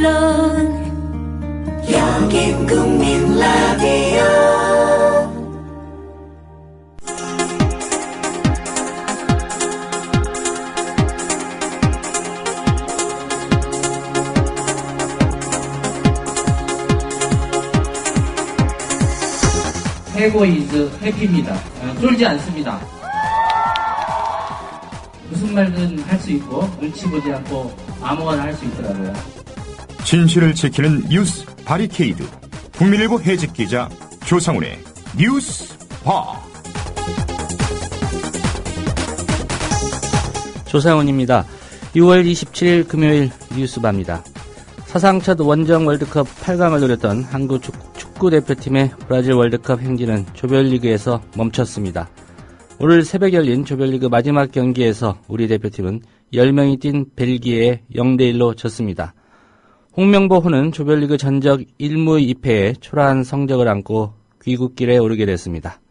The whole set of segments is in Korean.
물론 여긴 국민 라디오. 해고 이즈 해피입니다. 쫄지 않습니다. 무슨 말든 할 수 있고 눈치 보지 않고 아무거나 할 수 있더라고요. 진실을 지키는 뉴스 바리케이드. 국민일보 해직 기자 조상훈의 뉴스바. 조상훈입니다. 6월 27일 금요일 뉴스바입니다. 사상 첫 원정 월드컵 8강을 노렸던 한국 축구 대표팀의 브라질 월드컵 행진은 조별리그에서 멈췄습니다. 오늘 새벽 열린 조별리그 마지막 경기에서 우리 대표팀은 10명이 뛴 벨기에에 0대1로 졌습니다. 홍명보호는 조별리그 전적 1무 2패에 초라한 성적을 안고 귀국길에 오르게 됐습니다.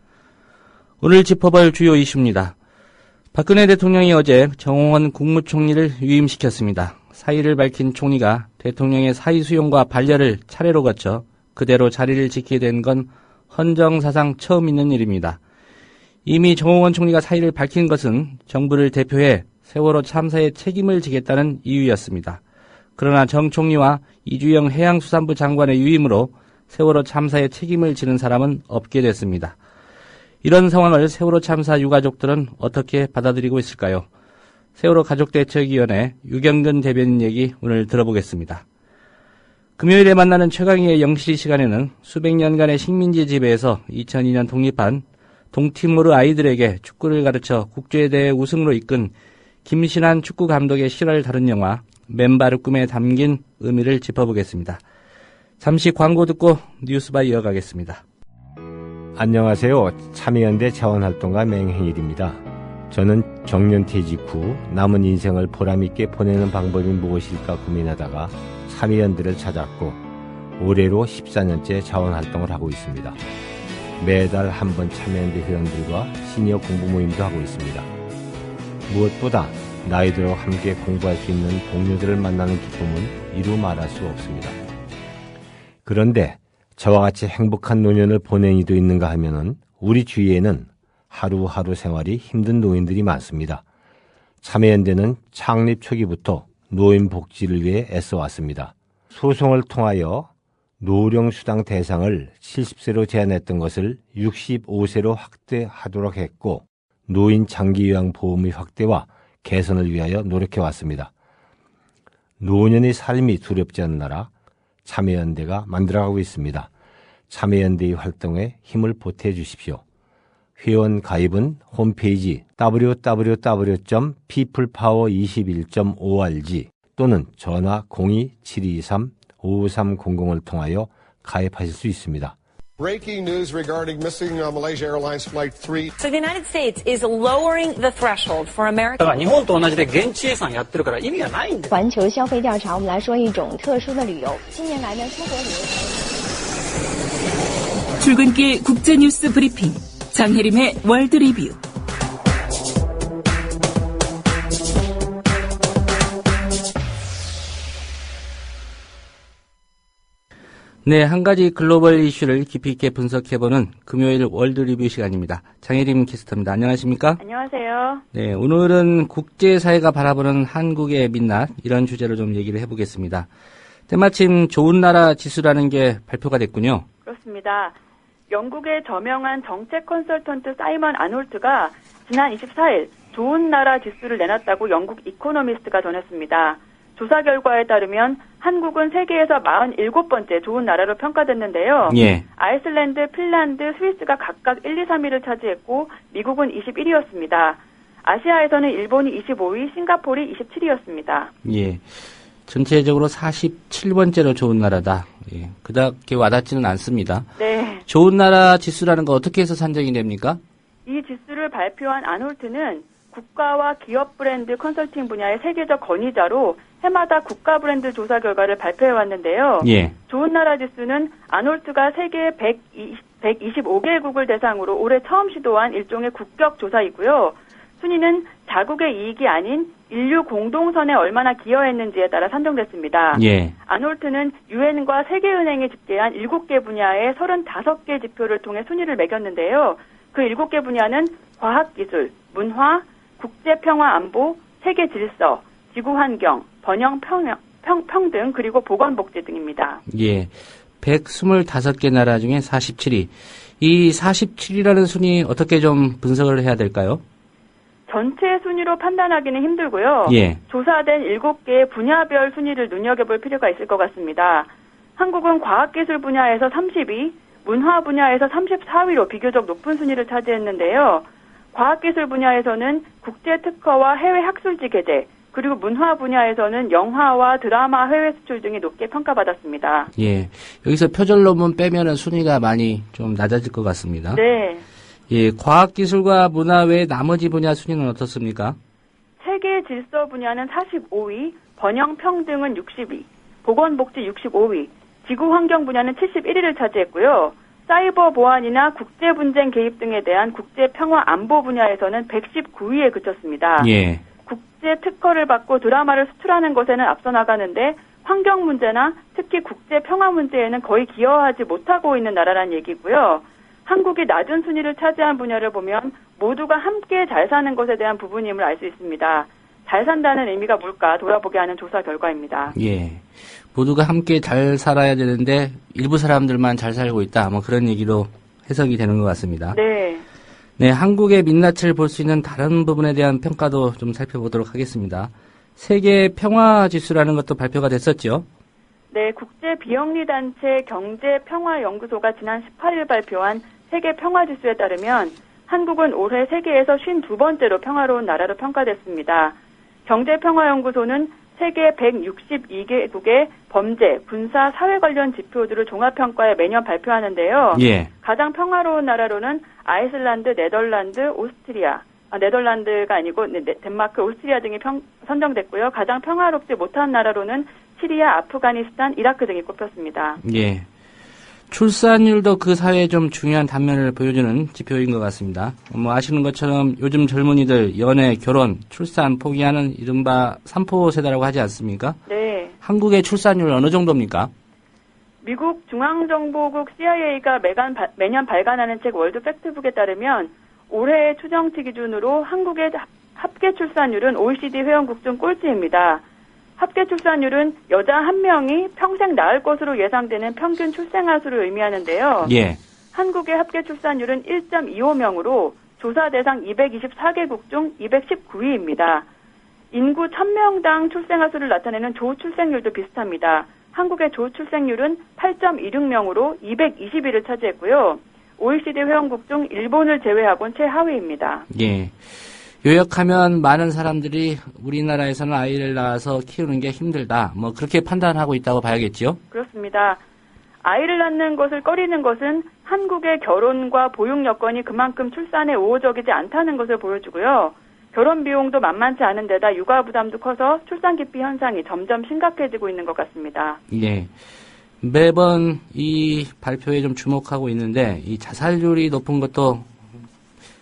오늘 짚어볼 주요 이슈입니다. 박근혜 대통령이 어제 정홍원 국무총리를 유임시켰습니다. 사의를 밝힌 총리가 대통령의 사의 수용과 반려를 차례로 거쳐 그대로 자리를 지키게 된 건 헌정사상 처음 있는 일입니다. 이미 정홍원 총리가 사의를 밝힌 것은 정부를 대표해 세월호 참사에 책임을 지겠다는 이유였습니다. 그러나 정 총리와 이주영 해양수산부 장관의 유임으로 세월호 참사에 책임을 지는 사람은 없게 됐습니다. 이런 상황을 세월호 참사 유가족들은 어떻게 받아들이고 있을까요? 세월호 가족대책위원회 유경근 대변인 얘기 오늘 들어보겠습니다. 금요일에 만나는 최강희의 영시 시간에는 수백 년간의 식민지 지배에서 2002년 독립한 동티모르 아이들에게 축구를 가르쳐 국제대회 우승으로 이끈 김신한 축구 감독의 실화를 다룬 영화 맨발의 꿈에 담긴 의미를 짚어보겠습니다. 잠시 광고 듣고 뉴스바 이어가겠습니다. 안녕하세요. 참여연대 자원활동가 맹행일입니다. 저는 정년퇴직 후 남은 인생을 보람있게 보내는 방법이 무엇일까 고민하다가 참여연대를 찾았고 올해로 14년째 자원활동을 하고 있습니다. 매달 한 번 참여연대 회원들과 시니어 공부 모임도 하고 있습니다. 무엇보다 나이 들어 함께 공부할 수 있는 동료들을 만나는 기쁨은 이루 말할 수 없습니다. 그런데 저와 같이 행복한 노년을 보낸 이도 있는가 하면은 우리 주위에는 하루하루 생활이 힘든 노인들이 많습니다. 참여연대는 창립 초기부터 노인 복지를 위해 애써왔습니다. 소송을 통하여 노령수당 대상을 70세로 제한했던 것을 65세로 확대하도록 했고 노인 장기요양보험의 확대와 개선을 위하여 노력해왔습니다. 노년의 삶이 두렵지 않는 나라 참여연대가 만들어가고 있습니다. 참여연대의 활동에 힘을 보태주십시오. 회원 가입은 홈페이지 www.peoplepower21.org 또는 전화 02-723-5300을 통하여 가입하실 수 있습니다. Breaking news regarding missing Malaysia Airlines Flight 3. So the United States is lowering the threshold for American. 日本と同じで現地予算やってるから意味がないんだ。环球消费调查，我们来说一种特殊的旅游。近年来呢，出国旅游。 출근길 국제뉴스 브리핑 장혜림의 월드 리뷰. 네, 한 가지 글로벌 이슈를 깊이 있게 분석해보는 금요일 월드 리뷰 시간입니다. 장혜림 캐스터입니다. 안녕하십니까? 안녕하세요. 네, 오늘은 국제사회가 바라보는 한국의 민낯 이런 주제로 좀 얘기를 해보겠습니다. 때마침 좋은 나라 지수라는 게 발표가 됐군요. 그렇습니다. 영국의 저명한 정책 컨설턴트 사이먼 아놀트가 지난 24일 좋은 나라 지수를 내놨다고 영국 이코노미스트가 전했습니다. 조사 결과에 따르면 한국은 세계에서 47번째 좋은 나라로 평가됐는데요. 예. 아이슬란드, 핀란드, 스위스가 각각 1, 2, 3위를 차지했고 미국은 21위였습니다. 아시아에서는 일본이 25위, 싱가포르이 27위였습니다. 예. 전체적으로 47번째로 좋은 나라다. 예. 그닥 와닿지는 않습니다. 네. 좋은 나라 지수라는 거 어떻게 해서 산정이 됩니까? 이 지수를 발표한 아놀트는 국가와 기업 브랜드 컨설팅 분야의 세계적 권위자로 해마다 국가 브랜드 조사 결과를 발표해 왔는데요. 예. 좋은 나라 지수는 아놀트가 세계 125개국을 대상으로 올해 처음 시도한 일종의 국격 조사이고요. 순위는 자국의 이익이 아닌 인류 공동선에 얼마나 기여했는지에 따라 산정됐습니다. 예. 아놀트는 유엔과 세계은행이 집계한 7개 분야의 35개 지표를 통해 순위를 매겼는데요. 그 7개 분야는 과학기술, 문화, 국제평화안보, 세계질서, 지구환경, 번영평등, 그리고 보건복지 등입니다. 예. 125개 나라 중에 47위. 이 47위라는 순위 어떻게 좀 분석을 해야 될까요? 전체 순위로 판단하기는 힘들고요. 예. 조사된 7개의 분야별 순위를 눈여겨볼 필요가 있을 것 같습니다. 한국은 과학기술 분야에서 30위, 문화 분야에서 34위로 비교적 높은 순위를 차지했는데요. 과학기술 분야에서는 국제특허와 해외 학술지 게재, 그리고 문화 분야에서는 영화와 드라마 해외 수출 등이 높게 평가받았습니다. 예. 여기서 표절 논문 빼면은 순위가 많이 좀 낮아질 것 같습니다. 네. 예. 과학기술과 문화 외 나머지 분야 순위는 어떻습니까? 세계 질서 분야는 45위, 번영평등은 60위, 보건복지 65위, 지구환경 분야는 71위를 차지했고요. 사이버 보안이나 국제분쟁 개입 등에 대한 국제평화안보 분야에서는 119위에 그쳤습니다. 예. 국제 특허를 받고 드라마를 수출하는 것에는 앞서 나가는데 환경 문제나 특히 국제 평화 문제에는 거의 기여하지 못하고 있는 나라라는 얘기고요. 한국이 낮은 순위를 차지한 분야를 보면 모두가 함께 잘 사는 것에 대한 부분임을 알 수 있습니다. 잘 산다는 의미가 뭘까 돌아보게 하는 조사 결과입니다. 예. 모두가 함께 잘 살아야 되는데 일부 사람들만 잘 살고 있다. 뭐 그런 얘기로 해석이 되는 것 같습니다. 네. 네, 한국의 민낯을 볼 수 있는 다른 부분에 대한 평가도 좀 살펴보도록 하겠습니다. 세계 평화 지수라는 것도 발표가 됐었죠? 네, 국제 비영리 단체 경제평화연구소가 지난 18일 발표한 세계 평화 지수에 따르면 한국은 올해 세계에서 52번째로 평화로운 나라로 평가됐습니다. 경제평화연구소는 세계 162개국의 범죄, 군사, 사회 관련 지표들을 종합평가해 매년 발표하는데요. 예. 가장 평화로운 나라로는 아이슬란드, 네덜란드, 오스트리아, 네덜란드가 아니고 덴마크, 오스트리아 등이 선정됐고요. 가장 평화롭지 못한 나라로는 시리아, 아프가니스탄, 이라크 등이 꼽혔습니다. 예. 출산율도 그 사회에 좀 중요한 단면을 보여주는 지표인 것 같습니다. 뭐 아시는 것처럼 요즘 젊은이들 연애, 결혼, 출산 포기하는 이른바 3포 세대라고 하지 않습니까? 네. 한국의 출산율 어느 정도입니까? 미국 중앙정보국 CIA가 매년 발간하는 책 월드 팩트북에 따르면 올해 추정치 기준으로 한국의 합계 출산율은 OECD 회원국 중 꼴찌입니다. 합계 출산율은 여자 1명이 평생 낳을 것으로 예상되는 평균 출생아 수를 의미하는데요. 예. 한국의 합계 출산율은 1.25명으로 조사 대상 224개국 중 219위입니다. 인구 1000명당 출생아 수를 나타내는 조출생률도 비슷합니다. 한국의 조출생률은 8.26명으로 220위를 차지했고요. OECD 회원국 중 일본을 제외하고는 최하위입니다. 예. 요약하면 많은 사람들이 우리나라에서는 아이를 낳아서 키우는 게 힘들다. 뭐 그렇게 판단하고 있다고 봐야겠죠? 그렇습니다. 아이를 낳는 것을 꺼리는 것은 한국의 결혼과 보육 여건이 그만큼 출산에 우호적이지 않다는 것을 보여주고요. 결혼 비용도 만만치 않은 데다 육아 부담도 커서 출산 기피 현상이 점점 심각해지고 있는 것 같습니다. 예. 매번 이 발표에 좀 주목하고 있는데 이 자살률이 높은 것도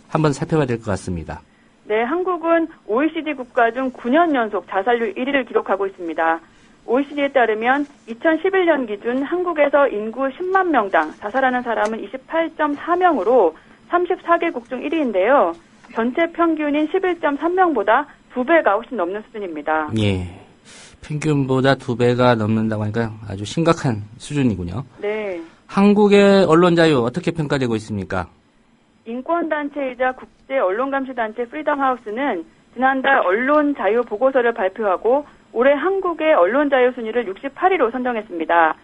한번 살펴봐야 될 것 같습니다. 네, 한국은 OECD 국가 중 9년 연속 자살률 1위를 기록하고 있습니다. OECD에 따르면 2011년 기준 한국에서 인구 10만 명당 자살하는 사람은 28.4명으로 34개국 중 1위인데요. 전체 평균인 11.3명보다 2배가 훨씬 넘는 수준입니다. 예. 평균보다 2배가 넘는다고 하니까 아주 심각한 수준이군요. 네. 한국의 언론 자유 어떻게 평가되고 있습니까? 인권단체이자 국제언론감시단체 프리덤하우스는 지난달 언론자유 보고서를 발표하고 올해 한국의 언론자유 순위를 68위로 선정했습니다.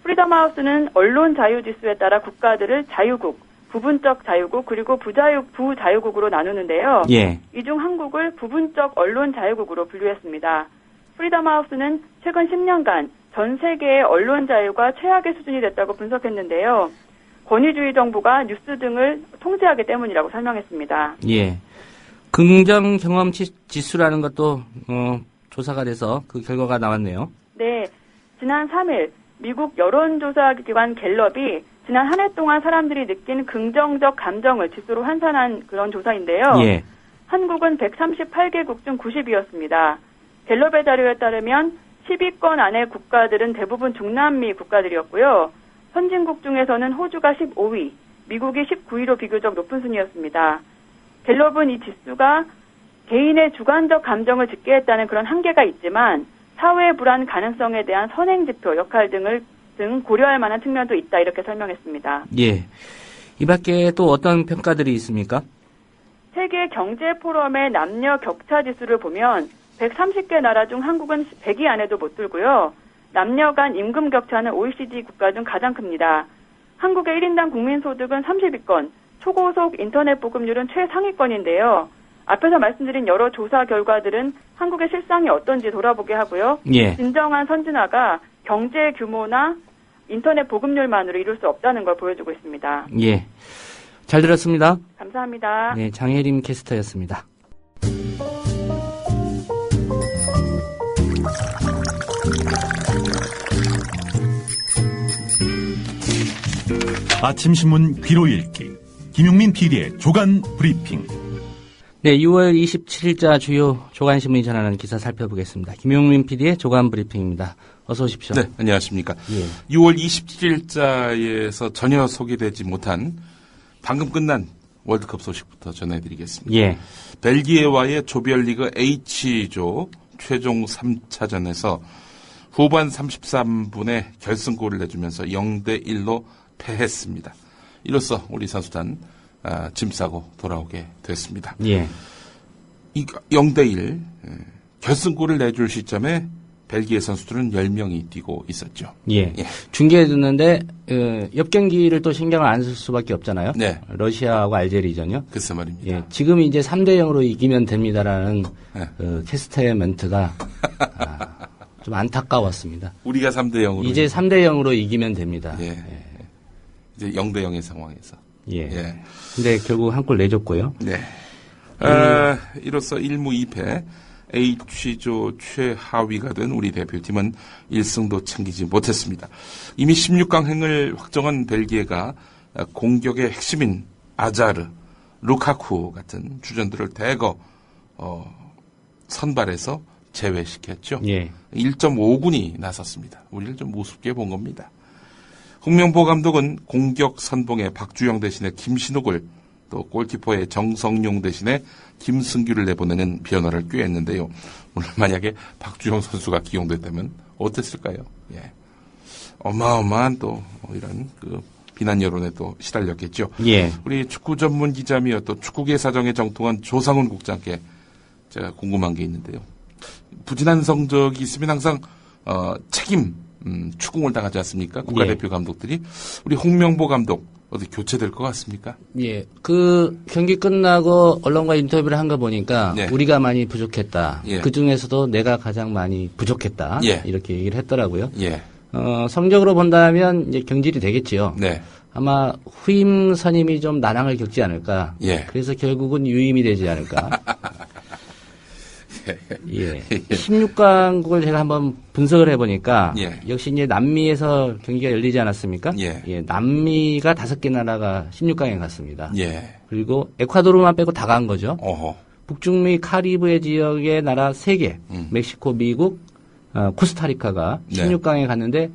프리덤하우스는 언론자유지수에 따라 국가들을 자유국, 부분적 자유국, 그리고 부자유국으로 나누는데요. 예. 이 중 한국을 부분적 언론자유국으로 분류했습니다. 프리덤하우스는 최근 10년간 전 세계의 언론자유가 최악의 수준이 됐다고 분석했는데요. 권위주의 정부가 뉴스 등을 통제하기 때문이라고 설명했습니다. 예. 긍정 경험 지수라는 것도 조사가 돼서 그 결과가 나왔네요. 네. 지난 3일 미국 여론조사 기관 갤럽이 지난 한 해 동안 사람들이 느낀 긍정적 감정을 지수로 환산한 그런 조사인데요. 예. 한국은 138개국 중 90위였습니다. 갤럽의 자료에 따르면 10위권 안에 국가들은 대부분 중남미 국가들이었고요. 선진국 중에서는 호주가 15위, 미국이 19위로 비교적 높은 순이었습니다. 갤럽은 이 지수가 개인의 주관적 감정을 집계했다는 그런 한계가 있지만 사회 불안 가능성에 대한 선행지표 역할 등 고려할 만한 측면도 있다 이렇게 설명했습니다. 예. 이 밖에 또 어떤 평가들이 있습니까? 세계 경제 포럼의 남녀 격차 지수를 보면 130개 나라 중 한국은 100위 안에도 못 들고요. 남녀 간 임금 격차는 OECD 국가 중 가장 큽니다. 한국의 1인당 국민소득은 30위권, 초고속 인터넷 보급률은 최상위권인데요. 앞에서 말씀드린 여러 조사 결과들은 한국의 실상이 어떤지 돌아보게 하고요. 예. 진정한 선진화가 경제 규모나 인터넷 보급률만으로 이룰 수 없다는 걸 보여주고 있습니다. 예. 잘 들었습니다. 감사합니다. 네, 장혜림 캐스터였습니다. 아침 신문 귀로 읽기 김용민 PD의 조간 브리핑. 네, 6월 27일자 주요 조간신문이 전하는 기사 살펴보겠습니다. 김용민 PD의 조간 브리핑입니다. 어서 오십시오. 네, 안녕하십니까. 예. 6월 27일자에서 전혀 소개되지 못한 방금 끝난 월드컵 소식부터 전해드리겠습니다. 예. 벨기에와의 조별리그 H조 최종 3차전에서 후반 33분에 결승골을 내주면서 0대1로 패했습니다. 이로써 우리 선수단 짐 싸고 돌아오게 됐습니다. 예. 이 0대1 결승골을 내줄 시점에 벨기에 선수들은 10명이 뛰고 있었죠. 예. 예. 중계해 줬는데 옆 경기를 또 신경을 안 쓸 수밖에 없잖아요. 네. 러시아하고 알제리전요. 글쎄 말입니다. 예. 지금 이제 3대0으로 이기면 됩니다라는 캐스터의 멘트가 좀 안타까웠습니다. 우리가 3대0으로 이제 3대0으로 이기면 됩니다. 예. 예. 이제 0대0의 상황에서. 예. 예. 근데 결국 한 골 내줬고요. 네. 이로써 1무 2패 H조 최하위가 된 우리 대표팀은 1승도 챙기지 못했습니다. 이미 16강행을 확정한 벨기에가 공격의 핵심인 아자르, 루카쿠 같은 주전들을 대거 선발해서 제외시켰죠. 예. 1.5군이 나섰습니다. 우리를 좀 우습게 본 겁니다. 홍명보 감독은 공격 선봉에 박주영 대신에 김신욱을 또 골키퍼의 정성용 대신에 김승규를 내보내는 변화를 꾀했는데요. 오늘 만약에 박주영 선수가 기용됐다면 어땠을까요? 예. 어마어마한 또 이런 그 비난 여론에 또 시달렸겠죠. 예. 우리 축구 전문 기자며 또 축구계 사정에 정통한 조상훈 국장께 제가 궁금한 게 있는데요. 부진한 성적이 있으면 항상 책임 추궁을 당하지 않습니까? 국가대표 예. 감독들이. 우리 홍명보 감독 어디 교체될 것 같습니까? 예. 그 경기 끝나고 언론과 인터뷰를 한 거 보니까 네. 우리가 많이 부족했다. 예. 그 중에서도 내가 가장 많이 부족했다. 예. 이렇게 얘기를 했더라고요. 예. 성적으로 본다면 이제 경질이 되겠지요. 네. 아마 후임 선임이 좀 난항을 겪지 않을까. 예. 그래서 결국은 유임이 되지 않을까. 예. 16강국을 제가 한번 분석을 해보니까 예. 역시 이제 남미에서 경기가 열리지 않았습니까? 예. 예. 남미가 5개 나라가 16강에 갔습니다. 예. 그리고 에콰도르만 빼고 다 간 거죠. 어허. 북중미 카리브해 지역의 나라 3개, 멕시코, 미국, 코스타리카가 네. 16강에 갔는데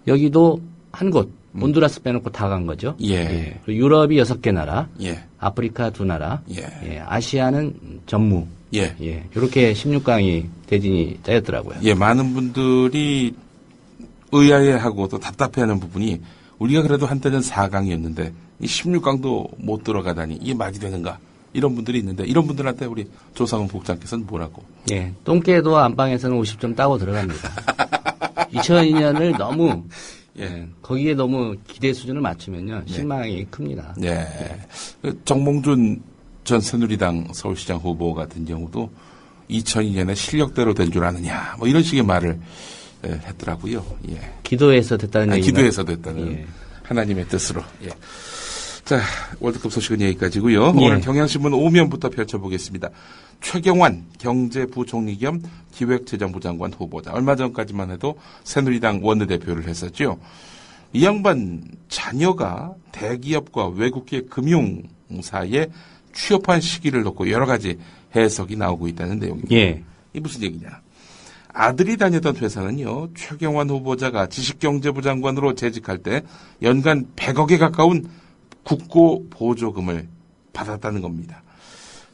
여기도 한 곳, 온두라스 빼놓고 다 간 거죠. 예. 예. 그리고 유럽이 6개 나라, 예. 아프리카 2나라, 예. 예. 아시아는 전무. 예. 예. 이렇게 16강이 대진이 짜였더라고요. 예, 많은 분들이 의아해하고 또 답답해하는 부분이 우리가 그래도 한때는 4강이었는데 이 16강도 못 들어가다니 이게 말이 되는가 이런 분들이 있는데 이런 분들한테 우리 조상훈 국장께서는 뭐라고? 예. 똥개도 안방에서는 50점 따고 들어갑니다. 2002년을 너무 예. 거기에 너무 기대 수준을 맞추면요 실망이 큽니다. 예. 정몽준 전 새누리당 서울시장 후보 같은 경우도 2002년에 실력대로 된 줄 아느냐 뭐 이런 식의 말을 했더라고요. 예. 기도해서 됐다는 얘기가. 기도해서 됐다는 예. 하나님의 뜻으로. 예. 자, 월드컵 소식은 여기까지고요. 예. 오늘 경향신문 5면부터 펼쳐보겠습니다. 최경환 경제부총리 겸 기획재정부 장관 후보자. 얼마 전까지만 해도 새누리당 원내대표를 했었죠. 이 양반 자녀가 대기업과 외국계 금융사에 취업한 시기를 놓고 여러 가지 해석이 나오고 있다는 내용입니다. 예. 이 무슨 얘기냐? 아들이 다녔던 회사는요, 최경환 후보자가 지식경제부 장관으로 재직할 때 연간 100억에 가까운 국고 보조금을 받았다는 겁니다.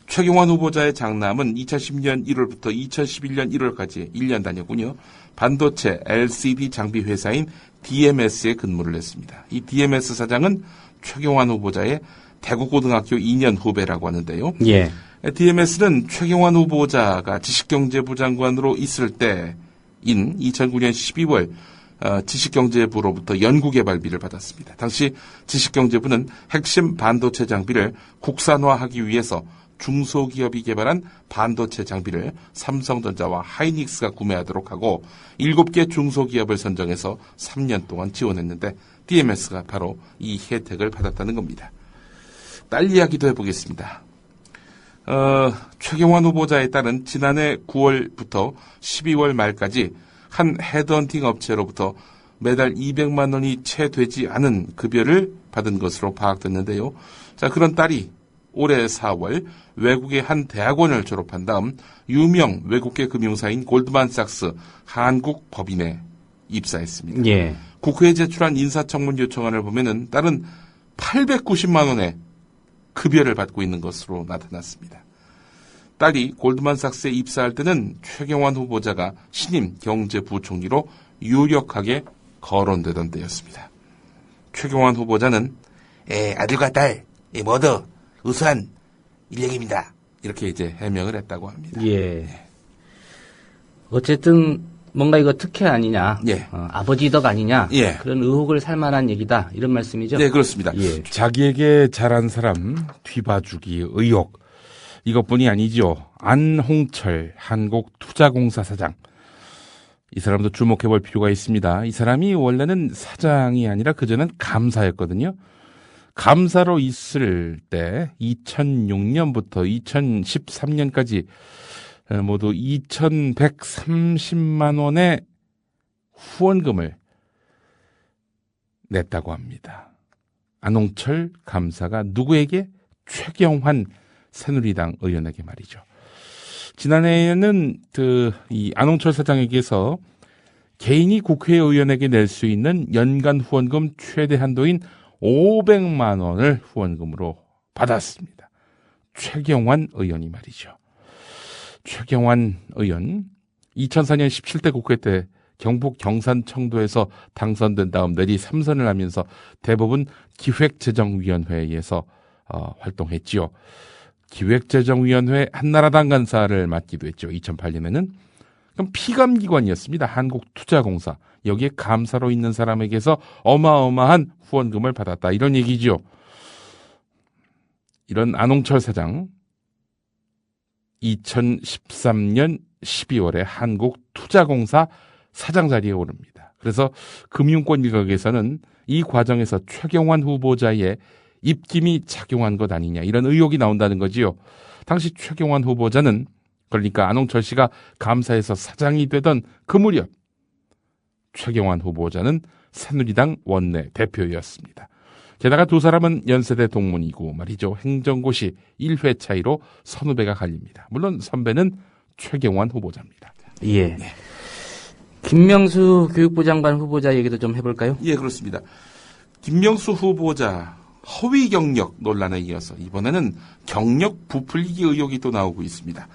최경환 후보자의 장남은 2010년 1월부터 2011년 1월까지 1년 다녔군요. 반도체 LCD 장비 회사인 DMS에 근무를 했습니다. 이 DMS 사장은 최경환 후보자의 대구고등학교 2년 후배라고 하는데요. 예. DMS는 최경환 후보자가 지식경제부 장관으로 있을 때인 2009년 12월 지식경제부로부터 연구개발비를 받았습니다. 당시 지식경제부는 핵심 반도체 장비를 국산화하기 위해서 중소기업이 개발한 반도체 장비를 삼성전자와 하이닉스가 구매하도록 하고 7개 중소기업을 선정해서 3년 동안 지원했는데 DMS가 바로 이 혜택을 받았다는 겁니다. 딸 이야기도 해보겠습니다. 최경환 후보자에 따른 지난해 9월부터 12월 말까지 한 헤드헌팅 업체로부터 매달 200만 원이 채 되지 않은 급여를 받은 것으로 파악됐는데요. 자, 그런 딸이 올해 4월 외국의 한 대학원을 졸업한 다음 유명 외국계 금융사인 골드만삭스 한국 법인에 입사했습니다. 예. 국회에 제출한 인사청문 요청안을 보면은 딸은 890만 원의 급여를 받고 있는 것으로 나타났습니다. 딸이 골드만삭스에 입사할 때는 최경환 후보자가 신임 경제부총리로 유력하게 거론되던 때였습니다. 최경환 후보자는 아들과 딸 모두 우수한 인력입니다. 이렇게 이제 해명을 했다고 합니다. 예. 어쨌든 뭔가 이거 특혜 아니냐, 예. 아버지 덕 아니냐, 예. 그런 의혹을 살 만한 얘기다 이런 말씀이죠. 네, 그렇습니다. 예. 자기에게 잘한 사람 뒤봐주기 의혹 이것뿐이 아니죠. 안홍철 한국투자공사 사장. 이 사람도 주목해볼 필요가 있습니다. 이 사람이 원래는 사장이 아니라 그전엔 감사였거든요. 감사로 있을 때 2006년부터 2013년까지 모두 2,130만 원의 후원금을 냈다고 합니다. 안홍철 감사가 누구에게? 최경환 새누리당 의원에게 말이죠. 지난해에는 이 안홍철 사장에게서 개인이 국회의원에게 낼 수 있는 연간 후원금 최대 한도인 500만 원을 후원금으로 받았습니다. 최경환 의원이 말이죠. 최경환 의원 2004년 17대 국회 때 경북 경산청도에서 당선된 다음 내리 3선을 하면서 대부분 기획재정위원회에서 활동했지요. 기획재정위원회 한나라당 간사를 맡기도 했죠. 2008년에는. 그럼 피감기관이었습니다. 한국투자공사. 여기에 감사로 있는 사람에게서 어마어마한 후원금을 받았다. 이런 얘기죠. 이런 안홍철 사장 2013년 12월에 한국투자공사 사장 자리에 오릅니다. 그래서 금융권 일각에서는 이 과정에서 최경환 후보자의 입김이 작용한 것 아니냐 이런 의혹이 나온다는 거지요. 당시 최경환 후보자는 그러니까 안홍철 씨가 감사에서 사장이 되던 그 무렵 최경환 후보자는 새누리당 원내 대표였습니다. 게다가 두 사람은 연세대 동문이고 말이죠. 행정고시 1회 차이로 선후배가 갈립니다. 물론 선배는 최경환 후보자입니다. 예. 네. 김명수 교육부 장관 후보자 얘기도 좀 해볼까요? 예, 그렇습니다. 김명수 후보자 허위 경력 논란에 이어서 이번에는 경력 부풀리기 의혹이 또 나오고 있습니다.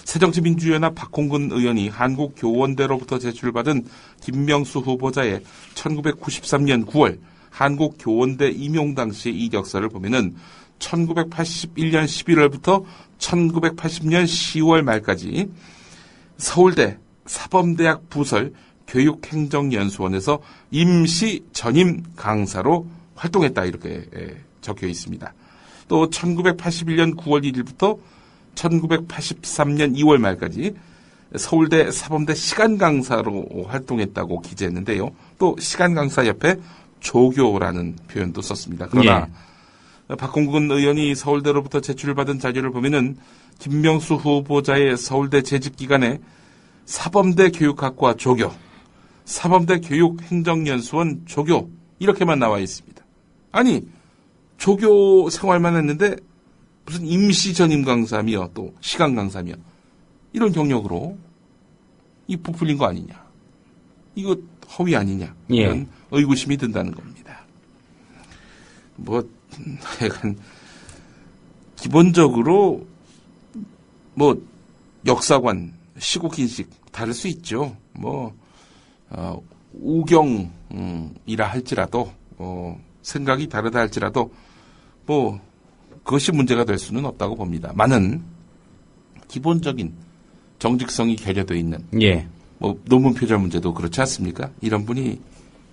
새정치민주연합 박홍근 의원이 한국교원대로부터 제출받은 김명수 후보자의 1993년 9월 한국교원대 임용 당시의 이력서를 보면은 1981년 11월부터 1980년 10월 말까지 서울대 사범대학 부설 교육행정연수원에서 임시 전임 강사로 활동했다 이렇게 적혀 있습니다. 또 1981년 9월 1일부터 1983년 2월 말까지 서울대 사범대 시간강사로 활동했다고 기재했는데요. 또 시간강사 옆에 조교라는 표현도 썼습니다. 그러나 박홍근 의원이 서울대로부터 제출받은 자료를 보면은 김명수 후보자의 서울대 재직 기간에 사범대 교육학과 조교, 사범대 교육행정연수원 조교 이렇게만 나와 있습니다. 아니 조교 생활만 했는데 무슨 임시 전임 강사며 또 시간 강사며 이런 경력으로 이 부풀린 거 아니냐. 이거 허위 아니냐. 이런 의구심이 든다는 겁니다. 뭐 약간 기본적으로 뭐 역사관, 시국인식 다를 수 있죠. 뭐 우경이라 할지라도 생각이 다르다 할지라도 뭐 그것이 문제가 될 수는 없다고 봅니다. 많은 기본적인 정직성이 결여되어 있는 뭐 논문 표절 문제도 그렇지 않습니까? 이런 분이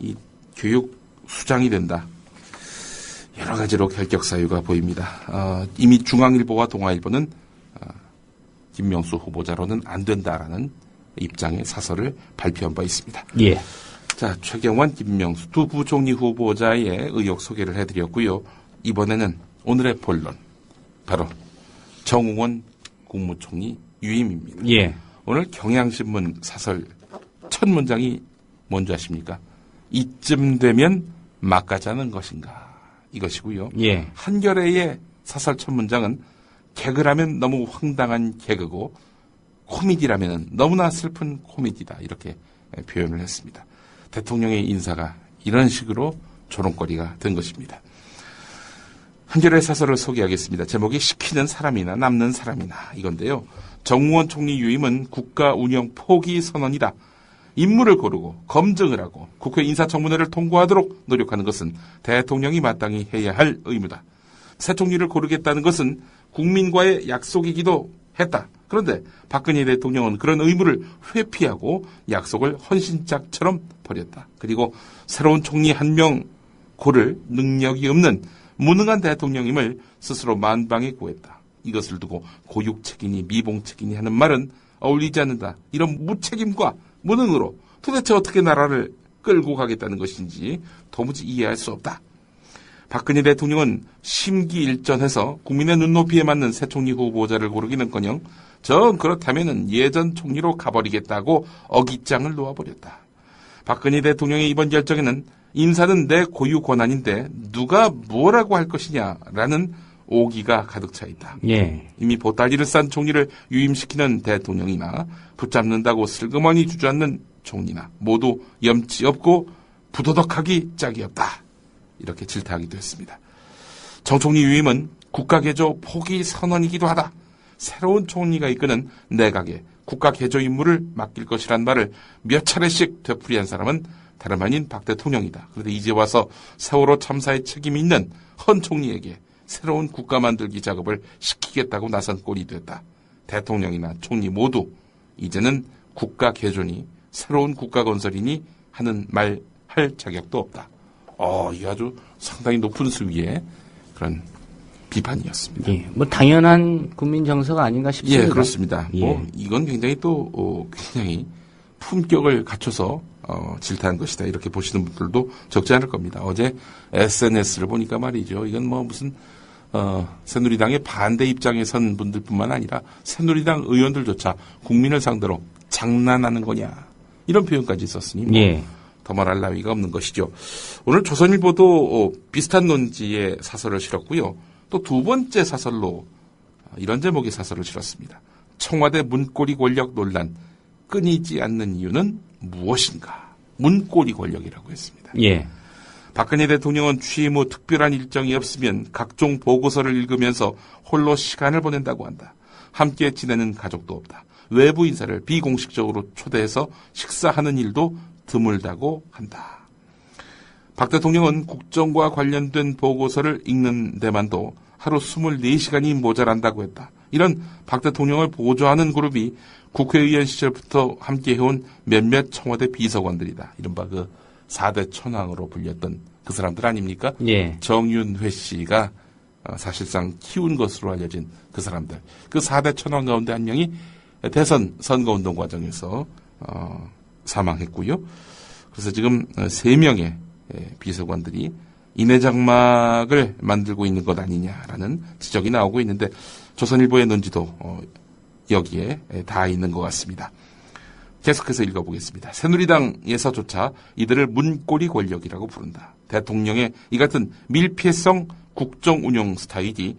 이 교육 수장이 된다. 여러 가지로 결격 사유가 보입니다. 이미 중앙일보와 동아일보는 김명수 후보자로는 안 된다라는 입장의 사설을 발표한 바 있습니다. 자, 최경환, 김명수 두 부총리 후보자의 의혹 소개를 해드렸고요. 이번에는 오늘의 본론, 바로 정웅원 국무총리 유임입니다. 오늘 경향신문 사설 첫 문장이 뭔지 아십니까? 이쯤 되면 막가자는 것인가, 이것이고요. 한겨레의 사설 첫 문장은 개그라면 너무 황당한 개그고 코미디라면 너무나 슬픈 코미디다, 이렇게 표현을 했습니다. 대통령의 인사가 이런 식으로 조롱거리가 된 것입니다. 한겨레 사설을 소개하겠습니다. 제목이 시키는 사람이나 남는 사람이나 이건데요. 정웅원 총리 유임은 국가 운영 포기 선언이다. 인물을 고르고 검증을 하고 국회 인사청문회를 통과하도록 노력하는 것은 대통령이 마땅히 해야 할 의무다. 새 총리를 고르겠다는 것은 국민과의 약속이기도 했다. 그런데 박근혜 대통령은 그런 의무를 회피하고 약속을 헌신짝처럼 버렸다. 그리고 새로운 총리 한 명 고를 능력이 없는 무능한 대통령임을 스스로 만방에 구했다. 이것을 두고 고육책이니 미봉책이니 하는 말은 어울리지 않는다. 이런 무책임과 무능으로 도대체 어떻게 나라를 끌고 가겠다는 것인지 도무지 이해할 수 없다. 박근혜 대통령은 심기일전해서 국민의 눈높이에 맞는 새 총리 후보자를 고르기는커녕 전 그렇다면 예전 총리로 가버리겠다고 어깃장을 놓아버렸다. 박근혜 대통령의 이번 결정에는 인사는 내 고유 권한인데 누가 뭐라고 할 것이냐라는 오기가 가득 차 있다. 이미 보따리를 싼 총리를 유임시키는 대통령이나 붙잡는다고 슬그머니 주저앉는 총리나 모두 염치 없고 부도덕하기 짝이 없다. 이렇게 질타하기도 했습니다. 정 총리 유임은 국가개조 포기 선언이기도 하다. 새로운 총리가 이끄는 내각에 국가개조 임무를 맡길 것이란 말을 몇 차례씩 되풀이한 사람은 다름 아닌 박 대통령이다. 그런데 이제 와서 세월호 참사에 책임이 있는 헌 총리에게 새로운 국가 만들기 작업을 시키겠다고 나선 꼴이 됐다. 대통령이나 총리 모두 이제는 국가 개조니 새로운 국가 건설이니 하는 말 할 자격도 없다. 이 아주 상당히 높은 수위의 그런 비판이었습니다. 뭐 당연한 국민 정서가 아닌가 싶습니다. 그렇습니다. 뭐 이건 굉장히 또 굉장히 품격을 갖춰서 질타한 것이다. 이렇게 보시는 분들도 적지 않을 겁니다. 어제 SNS를 보니까 말이죠. 이건 뭐 무슨 새누리당의 반대 입장에 선 분들뿐만 아니라 새누리당 의원들조차 국민을 상대로 장난하는 거냐, 이런 표현까지 있었으니 더 말할 나위가 없는 것이죠. 오늘 조선일보도 비슷한 논지의 사설을 실었고요. 또 두 번째 사설로 이런 제목의 사설을 실었습니다. 청와대 문고리 권력 논란 끊이지 않는 이유는 무엇인가? 문고리 권력이라고 했습니다. 박근혜 대통령은 취임 후 특별한 일정이 없으면 각종 보고서를 읽으면서 홀로 시간을 보낸다고 한다. 함께 지내는 가족도 없다. 외부 인사를 비공식적으로 초대해서 식사하는 일도 드물다고 한다. 박 대통령은 국정과 관련된 보고서를 읽는 데만도 하루 24시간이 모자란다고 했다. 이런 박 대통령을 보조하는 그룹이 국회의원 시절부터 함께해온 몇몇 청와대 비서관들이다. 이른바 그 4대 천왕으로 불렸던 그 사람들 아닙니까? 정윤회 씨가 사실상 키운 것으로 알려진 그 사람들. 그 4대 천왕 가운데 한 명이 대선 선거운동 과정에서 사망했고요. 그래서 지금 3명의 비서관들이 인해장막을 만들고 있는 것 아니냐라는 지적이 나오고 있는데 조선일보의 논지도 여기에 다 있는 것 같습니다. 계속해서 읽어보겠습니다. 새누리당에서조차 이들을 문고리 권력이라고 부른다. 대통령의 이 같은 밀폐성 국정운영 스타일이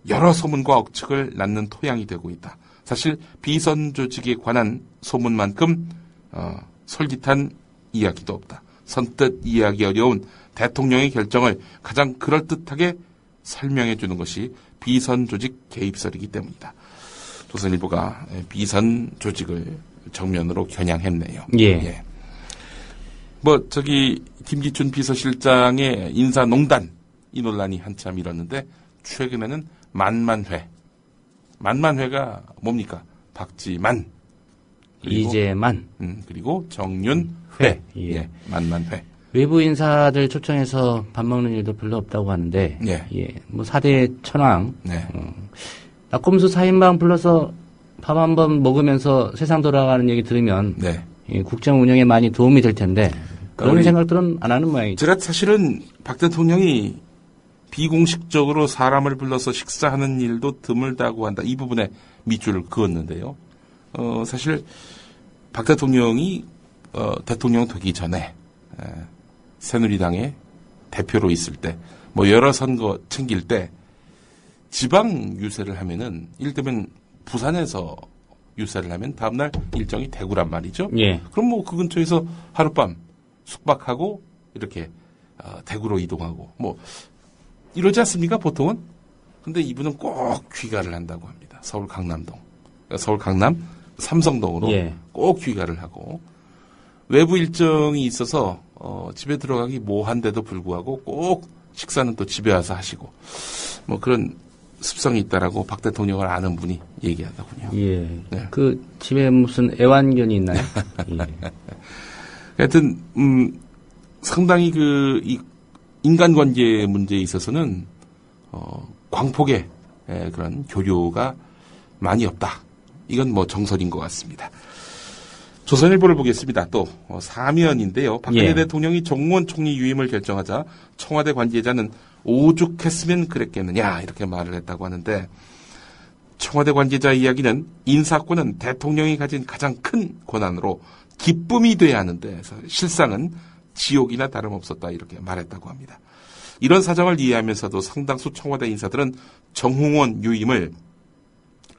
여러 소문과 억측을 낳는 토양이 되고 있다. 사실 비선 조직에 관한 소문만큼 솔깃한 이야기도 없다. 선뜻 이해하기 어려운 대통령의 결정을 가장 그럴듯하게 설명해 주는 것이 비선 조직 개입설이기 때문이다. 조선일보가 비선 조직을 정면으로 겨냥했네요. 예. 김기춘 비서실장의 인사농단 이 논란이 한참 일었는데 최근에는 만만회가 뭡니까? 박지만, 이재만, 그리고 정윤회, 만만회. 외부 인사들 초청해서 밥 먹는 일도 별로 없다고 하는데, 뭐 4대 천왕, 낙곰수 4인방 불러서 밥 한번 먹으면서 세상 돌아가는 얘기 들으면 국정 운영에 많이 도움이 될 텐데 그런 생각들은 안 하는 모양이죠. 제가 사실은 박 대통령이 비공식적으로 사람을 불러서 식사하는 일도 드물다고 한다. 이 부분에 밑줄을 그었는데요. 사실 박 대통령이 대통령 되기 전에 새누리당의 대표로 있을 때 뭐 여러 선거 챙길 때 지방 유세를 하면은 이를테면 부산에서 유세를 하면 다음날 일정이 대구란 말이죠. 예. 그럼 뭐 그 근처에서 하룻밤 숙박하고 이렇게 대구로 이동하고 뭐 이러지 않습니까 보통은? 근데 이분은 꼭 귀가를 한다고 합니다. 서울 강남동. 그러니까 서울 강남 삼성동으로 꼭 귀가를 하고 외부 일정이 있어서 집에 들어가기 뭐한데도 불구하고 꼭 식사는 또 집에 와서 하시고 뭐 그런 습성이 있다라고 박 대통령을 아는 분이 얘기하더군요. 예. 그 집에 무슨 애완견이 있나요? 하여튼 상당히 이 인간관계 문제에 있어서는 광폭의 그런 교류가 많이 없다. 이건 뭐 정설인 것 같습니다. 조선일보를 보겠습니다. 또 사면인데요. 박근혜 대통령이 정무원 총리 유임을 결정하자 청와대 관계자는 오죽했으면 그랬겠느냐 이렇게 말을 했다고 하는데 청와대 관계자 이야기는 인사권은 대통령이 가진 가장 큰 권한으로 기쁨이 돼야 하는데 실상은 지옥이나 다름없었다 이렇게 말했다고 합니다. 이런 사정을 이해하면서도 상당수 청와대 인사들은 정홍원 유임을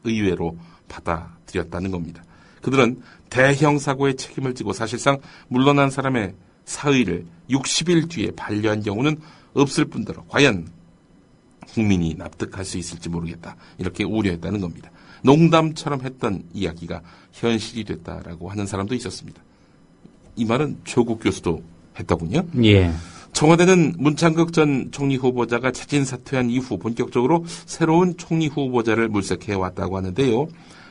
의외로 받아들였다는 겁니다. 그들은 대형 사고의 책임을 지고 사실상 물러난 사람의 사의를 60일 뒤에 반려한 경우는 없을 뿐더러 과연 국민이 납득할 수 있을지 모르겠다 이렇게 우려했다는 겁니다. 농담처럼 했던 이야기가 현실이 됐다라고 하는 사람도 있었습니다. 이 말은 조국 교수도 했더군요. 예. 청와대는 문창극 전 총리 후보자가 자진 사퇴한 이후 본격적으로 새로운 총리 후보자를 물색해 왔다고 하는데요.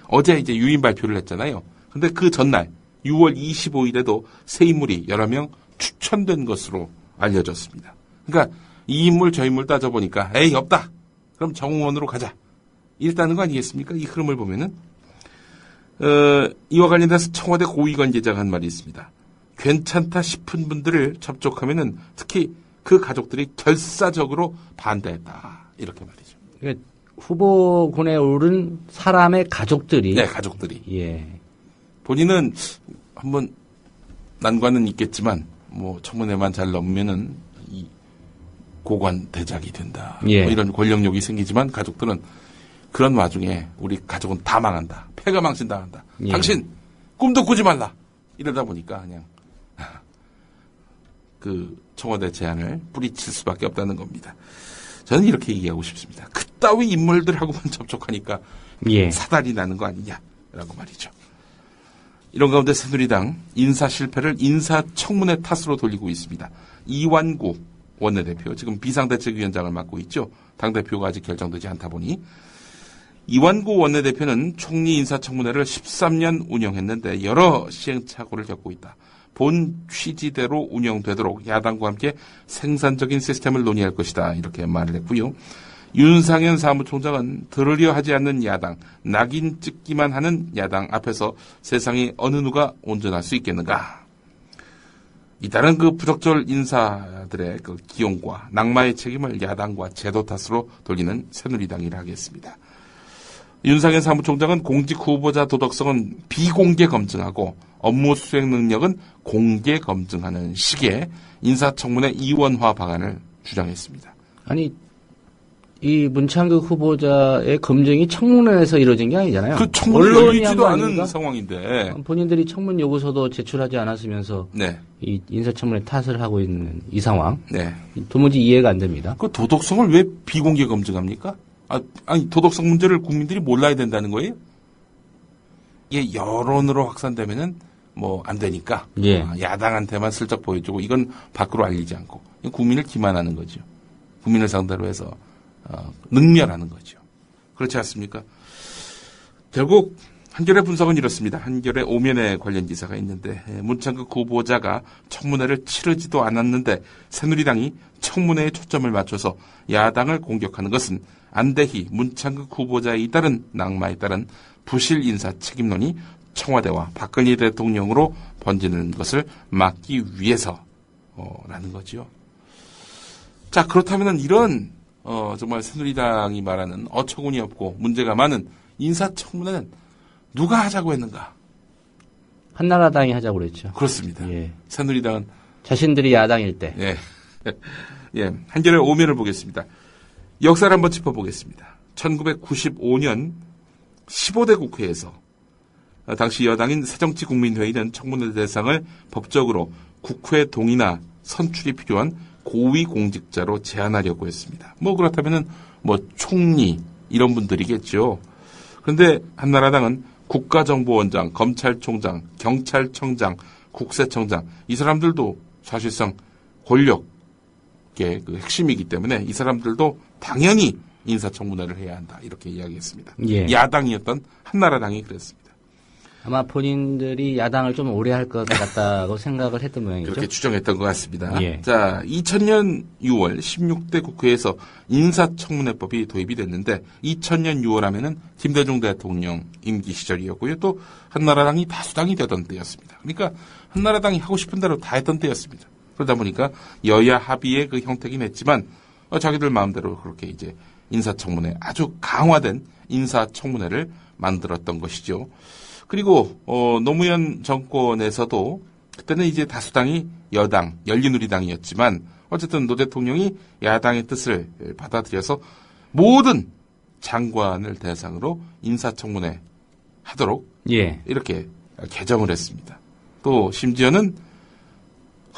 어제 이제 유임 발표를 했잖아요. 근데 그 전날 6월 25일에도 새 인물이 여러 명 추천된 것으로 알려졌습니다. 그러니까 이 인물 저 인물 따져보니까 에이 없다. 그럼 정의원으로 가자. 이랬다는 거 아니겠습니까? 이 흐름을 보면은 이와 관련해서 청와대 고위 관계자가 한 말이 있습니다. 괜찮다 싶은 분들을 접촉하면은 특히 그 가족들이 결사적으로 반대했다. 이렇게 말이죠. 그러니까 후보군에 오른 사람의 가족들이. 네, 가족들이. 예. 본인은 한번 난관은 있겠지만 뭐 청문회만 잘 넘으면은 이 고관 대작이 된다. 뭐 이런 권력욕이 생기지만 가족들은 그런 와중에 우리 가족은 다 망한다. 패가 망신당한다. 당신 꿈도 꾸지 말라. 이러다 보니까 그냥 그 청와대 제안을 뿌리칠 수밖에 없다는 겁니다. 저는 이렇게 얘기하고 싶습니다. 그따위 인물들하고만 접촉하니까 사달이 나는 거 아니냐라고 말이죠. 이런 가운데 새누리당 인사 실패를 인사청문회 탓으로 돌리고 있습니다. 이완구 원내대표, 지금 비상대책위원장을 맡고 있죠. 당대표가 아직 결정되지 않다 보니. 이완구 원내대표는 총리 인사청문회를 13년 운영했는데 여러 시행착오를 겪고 있다. 본 취지대로 운영되도록 야당과 함께 생산적인 시스템을 논의할 것이다. 이렇게 말을 했고요. 윤상현 사무총장은 들으려 하지 않는 야당, 낙인 찍기만 하는 야당 앞에서 세상에 어느 누가 온전할 수 있겠는가. 이따른 그 부적절 인사들의 그 기용과 낙마의 책임을 야당과 제도 탓으로 돌리는 새누리당이라 하겠습니다. 윤상현 사무총장은 공직 후보자 도덕성은 비공개 검증하고 업무 수행 능력은 공개 검증하는 식의 인사청문회 이원화 방안을 주장했습니다. 아니 이 문창극 후보자의 검증이 청문회에서 이루어진 게 아니잖아요. 그 청문회 열리지도 않은 상황인데 본인들이 청문 요구서도 제출하지 않았으면서 네. 이 인사청문회 탓을 하고 있는 이 상황. 네. 도무지 이해가 안 됩니다. 그 도덕성을 왜 비공개 검증합니까? 아니 도덕성 문제를 국민들이 몰라야 된다는 거예요? 이게 여론으로 확산되면은 뭐 안 되니까 예. 야당한테만 슬쩍 보여주고 이건 밖으로 알리지 않고 국민을 기만하는 거죠. 국민을 상대로 해서 능멸하는 거죠. 그렇지 않습니까? 결국 한겨레 분석은 이렇습니다. 한겨레 오면에 관련 기사가 있는데 문창극 후보자가 청문회를 치르지도 않았는데 새누리당이 청문회에 초점을 맞춰서 야당을 공격하는 것은 안대희 문창극 후보자에 따른 낙마에 따른 부실 인사 책임론이 청와대와 박근혜 대통령으로 번지는 것을 막기 위해서라는 거죠. 자, 그렇다면 이런 정말 새누리당이 말하는 어처구니 없고 문제가 많은 인사청문회는 누가 하자고 했는가? 한나라당이 하자고 그랬죠. 그렇습니다. 예. 새누리당은 자신들이 야당일 때. 예. 예. 한겨레 오면을 보겠습니다. 역사를 한번 짚어보겠습니다. 1995년 15대 국회에서 당시 여당인 새정치국민회의는 청문회 대상을 법적으로 국회 동의나 선출이 필요한 고위공직자로 제한하려고 했습니다. 뭐 그렇다면은 뭐 총리 이런 분들이겠죠. 그런데 한나라당은 국가정보원장, 검찰총장, 경찰청장, 국세청장 이 사람들도 사실상 권력의 그 핵심이기 때문에 이 사람들도 당연히 인사청문회를 해야 한다 이렇게 이야기했습니다. 예. 야당이었던 한나라당이 그랬습니다. 아마 본인들이 야당을 좀 오래 할 것 같다고 생각을 했던 모양이죠. 그렇게 추정했던 것 같습니다. 예. 자, 2000년 6월 16대 국회에서 인사청문회법이 도입이 됐는데 2000년 6월 하면은 김대중 대통령 임기 시절이었고요. 또 한나라당이 다수당이 되던 때였습니다. 그러니까 한나라당이 하고 싶은 대로 다 했던 때였습니다. 그러다 보니까 여야 합의의 그 형태긴 했지만 자기들 마음대로 그렇게 이제 인사청문회 아주 강화된 인사청문회를 만들었던 것이죠. 그리고 노무현 정권에서도 그때는 이제 다수당이 여당, 열린우리당이었지만 어쨌든 노 대통령이 야당의 뜻을 받아들여서 모든 장관을 대상으로 인사청문회 하도록 예. 이렇게 개정을 했습니다. 또 심지어는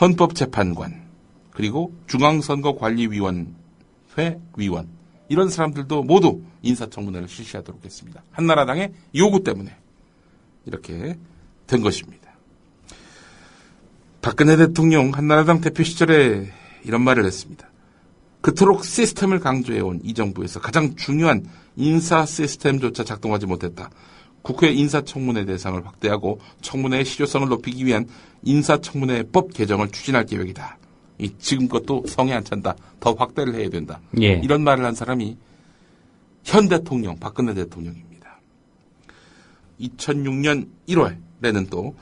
헌법재판관 그리고 중앙선거관리위원회 위원 이런 사람들도 모두 인사청문회를 실시하도록 했습니다. 한나라당의 요구 때문에 이렇게 된 것입니다. 박근혜 대통령 한나라당 대표 시절에 이런 말을 했습니다. 그토록 시스템을 강조해온 이 정부에서 가장 중요한 인사 시스템조차 작동하지 못했다. 국회 인사청문회 대상을 확대하고 청문회의 실효성을 높이기 위한 인사청문회법 개정을 추진할 계획이다. 지금 것도 성에 안 찬다. 더 확대를 해야 된다. 예. 이런 말을 한 사람이 현 대통령 박근혜 대통령입니다. 2006년 1월에는 또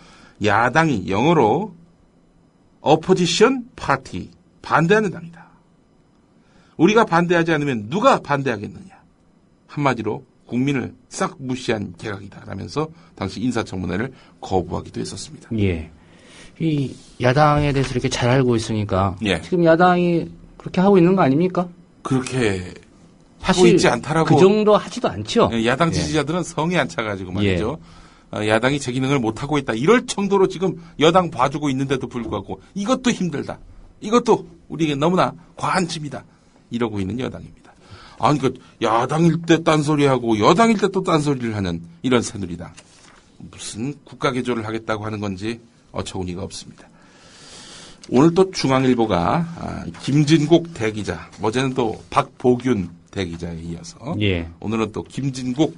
야당이 영어로 opposition party, 반대하는 당이다. 우리가 반대하지 않으면 누가 반대하겠느냐. 한마디로 국민을 싹 무시한 개각이다 라면서 당시 인사청문회를 거부하기도 했었습니다. 예. 이 야당에 대해서 이렇게 잘 알고 있으니까 예. 지금 야당이 그렇게 하고 있는 거 아닙니까? 그렇게 사실 하고 있지 않다라고. 그 정도 하지도 않죠. 야당 지지자들은 성에 안 차가지고 말이죠. 야당이 제 기능을 못하고 있다. 이럴 정도로 지금 여당 봐주고 있는데도 불구하고 이것도 힘들다. 이것도 우리에게 너무나 과한 짐이다. 이러고 있는 여당입니다. 아니, 그 야당일 때 딴소리하고 여당일 때 또 딴소리를 하는 이런 새누리당. 무슨 국가개조를 하겠다고 하는 건지 어처구니가 없습니다. 오늘 또 중앙일보가 김진국 대기자, 어제는 또 박보균 대기자에 이어서 오늘은 또 김진국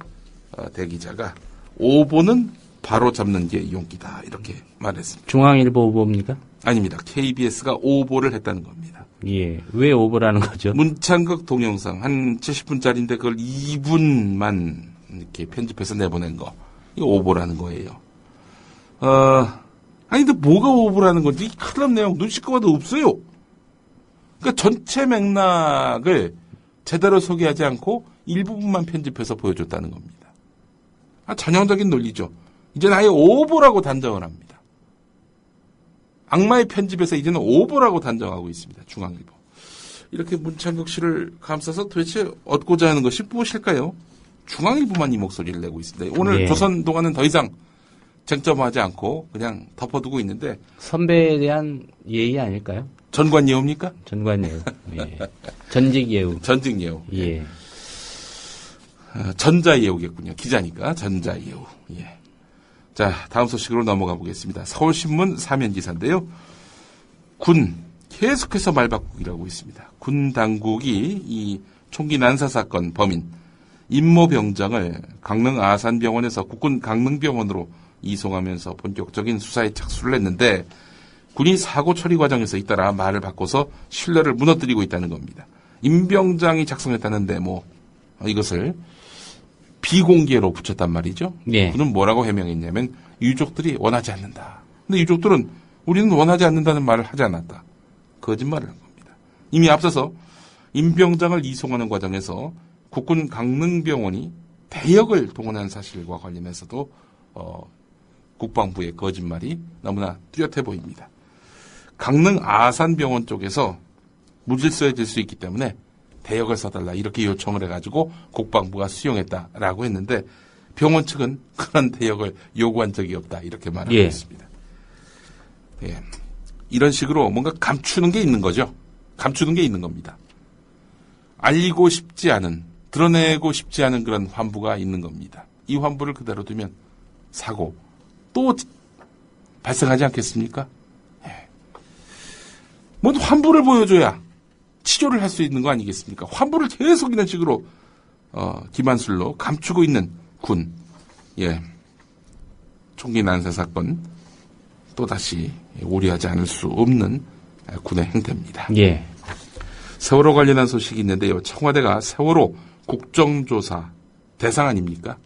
대기자가 오보는 바로 잡는 게 용기다 이렇게 말했습니다. 중앙일보 오보입니까? 아닙니다. KBS가 오보를 했다는 겁니다. 예. 왜 오보라는 거죠? 문창극 동영상 한 70분짜리인데 그걸 2분만 이렇게 편집해서 내보낸 거. 이거 오보라는 거예요. 아니 근데 뭐가 오보라는 건지 클럽 내용 눈 씻고 봐도 없어요. 그러니까 전체 맥락을 제대로 소개하지 않고 일부분만 편집해서 보여줬다는 겁니다. 전형적인 논리죠. 이제는 아예 오보라고 단정을 합니다. 악마의 편집에서 이제는 오보라고 단정하고 있습니다. 중앙일보. 이렇게 문창극 씨를 감싸서 도대체 얻고자 하는 것이 무엇일까요? 중앙일보만 이 목소리를 내고 있습니다. 오늘 예. 조선동아는 더 이상 쟁점하지 않고 그냥 덮어두고 있는데 선배에 대한 예의 아닐까요? 전관예우입니까? 전관예우. 예. 전직예우. 전직예우. 예. 전자예우겠군요. 기자니까 전자예우. 예. 자, 다음 소식으로 넘어가 보겠습니다. 서울신문 사면기사인데요. 군 계속해서 말바꾸기라고 있습니다. 군 당국이 이 총기 난사 사건 범인 임모병장을 강릉 아산병원에서 국군 강릉병원으로 이송하면서 본격적인 수사에 착수를 했는데 군이 사고 처리 과정에서 잇따라 말을 바꿔서 신뢰를 무너뜨리고 있다는 겁니다. 임 병장이 작성했다는 데모 이것을 비공개로 붙였단 말이죠. 예. 그는 뭐라고 해명했냐면 유족들이 원하지 않는다. 근데 유족들은 우리는 원하지 않는다는 말을 하지 않았다. 거짓말을 한 겁니다. 이미 앞서서 임 병장을 이송하는 과정에서 국군 강릉병원이 대역을 동원한 사실과 관련해서도 국방부의 거짓말이 너무나 뚜렷해 보입니다. 강릉 아산병원 쪽에서 무질서해질 수 있기 때문에 대역을 써달라 이렇게 요청을 해가지고 국방부가 수용했다라고 했는데 병원 측은 그런 대역을 요구한 적이 없다 이렇게 말하고 예. 있습니다. 예. 이런 식으로 뭔가 감추는 게 있는 거죠. 감추는 게 있는 겁니다. 알리고 싶지 않은, 드러내고 싶지 않은 그런 환부가 있는 겁니다. 이 환부를 그대로 두면 사고 또 발생하지 않겠습니까? 예. 뭐 환부를 보여줘야 치료를 할 수 있는 거 아니겠습니까? 환부를 계속 이런 식으로 기만술로 감추고 있는 군. 예. 총기 난사 사건 또다시 오리하지 않을 수 없는 군의 행태입니다. 예. 세월호 관련한 소식이 있는데요. 청와대가 세월호 국정조사 대상 아닙니까?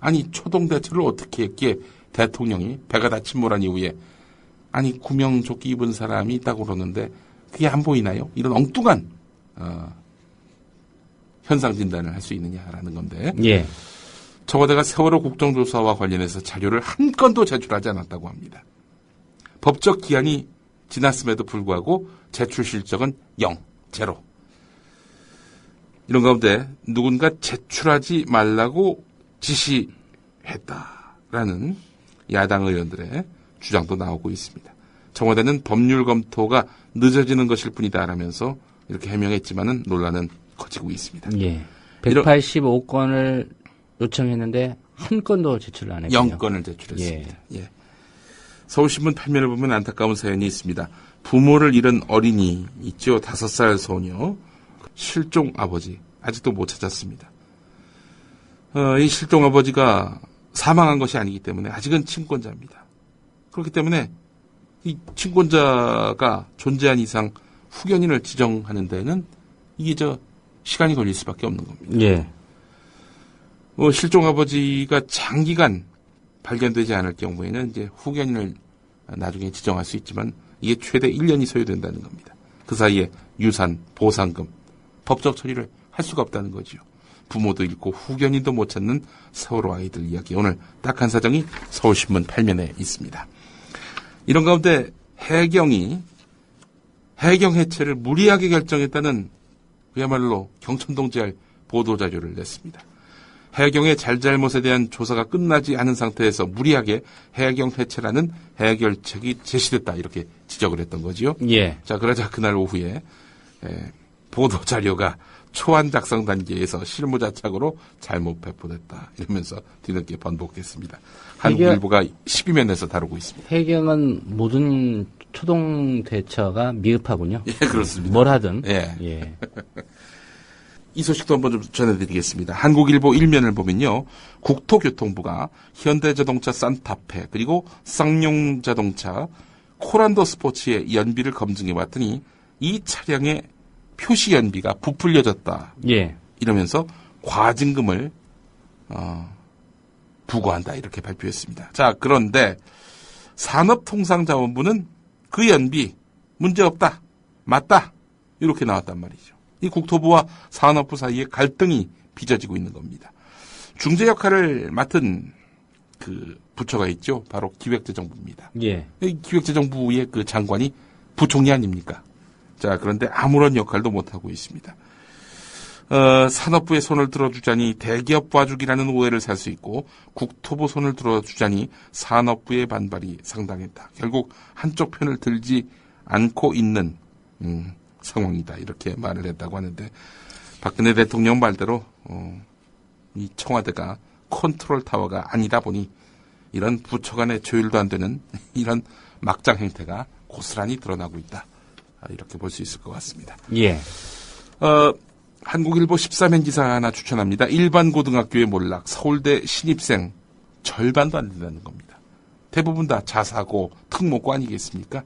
아니 초동 대처를 어떻게 했기에 대통령이 배가 다 침몰한 이후에 아니 구명조끼 입은 사람이 있다고 그러는데 그게 안 보이나요? 이런 엉뚱한 현상 진단을 할 수 있느냐라는 건데 예. 청와대가 세월호 국정조사와 관련해서 자료를 한 건도 제출하지 않았다고 합니다. 법적 기한이 지났음에도 불구하고 제출 실적은 0, 제로. 이런 가운데 누군가 제출하지 말라고 지시했다라는 야당 의원들의 주장도 나오고 있습니다. 청와대는 법률 검토가 늦어지는 것일 뿐이다라면서 이렇게 해명했지만은 논란은 커지고 있습니다. 예. 185건을 요청했는데 한 건도 제출을 안 했군요. 0건을 제출했습니다. 예. 서울신문 판면을 보면 안타까운 사연이 있습니다. 부모를 잃은 어린이 있죠. 5살 소녀. 실종 아버지. 아직도 못 찾았습니다. 이 실종 아버지가 사망한 것이 아니기 때문에 아직은 친권자입니다. 그렇기 때문에 이 친권자가 존재한 이상 후견인을 지정하는 데는 이게 시간이 걸릴 수밖에 없는 겁니다. 예. 실종 아버지가 장기간 발견되지 않을 경우에는 이제 후견인을 나중에 지정할 수 있지만 이게 최대 1년이 소요된다는 겁니다. 그 사이에 유산, 보상금, 법적 처리를 할 수가 없다는 거죠. 부모도 잃고 후견인도 못 찾는 세월호 아이들 이야기. 오늘 딱한 사정이 서울신문 8면에 있습니다. 이런 가운데 해경이 해경 해체를 무리하게 결정했다는 그야말로 경천동지할 보도자료를 냈습니다. 해경의 잘잘못에 대한 조사가 끝나지 않은 상태에서 무리하게 해경 해체라는 해결책이 제시됐다 이렇게 지적을 했던 거지요. 예. 자, 그러자 그날 오후에 보도자료가 초안 작성 단계에서 실무자착으로 잘못 배포됐다 이러면서 뒤늦게 번복했습니다. 한국일보가 12면에서 다루고 있습니다. 해경은 모든 초동 대처가 미흡하군요. 예, 그렇습니다. 뭘 하든. 예. 예. 이 소식도 한번 좀 전해드리겠습니다. 한국일보 1면을 보면요. 국토교통부가 현대자동차 산타페 그리고 쌍용자동차 코란도 스포츠의 연비를 검증해봤더니 이 차량의 표시 연비가 부풀려졌다. 예. 이러면서 과징금을 부과한다 이렇게 발표했습니다. 자, 그런데 산업통상자원부는 그 연비 문제없다. 맞다. 이렇게 나왔단 말이죠. 이 국토부와 산업부 사이에 갈등이 빚어지고 있는 겁니다. 중재 역할을 맡은 그 부처가 있죠. 바로 기획재정부입니다. 예. 이 기획재정부의 그 장관이 부총리 아닙니까? 자, 그런데 아무런 역할도 못하고 있습니다. 산업부의 손을 들어주자니 대기업 봐주기라는 오해를 살 수 있고, 국토부 손을 들어주자니 산업부의 반발이 상당했다. 결국 한쪽 편을 들지 않고 있는 상황이다. 이렇게 말을 했다고 하는데, 박근혜 대통령 말대로 이 청와대가 컨트롤 타워가 아니다 보니 이런 부처 간의 조율도 안 되는 이런 막장 행태가 고스란히 드러나고 있다. 이렇게 볼 수 있을 것 같습니다. 예. 한국일보 13행 기사 하나 추천합니다. 일반 고등학교의 몰락, 서울대 신입생 절반도 안 된다는 겁니다. 대부분 다 자사고, 특목고 아니겠습니까?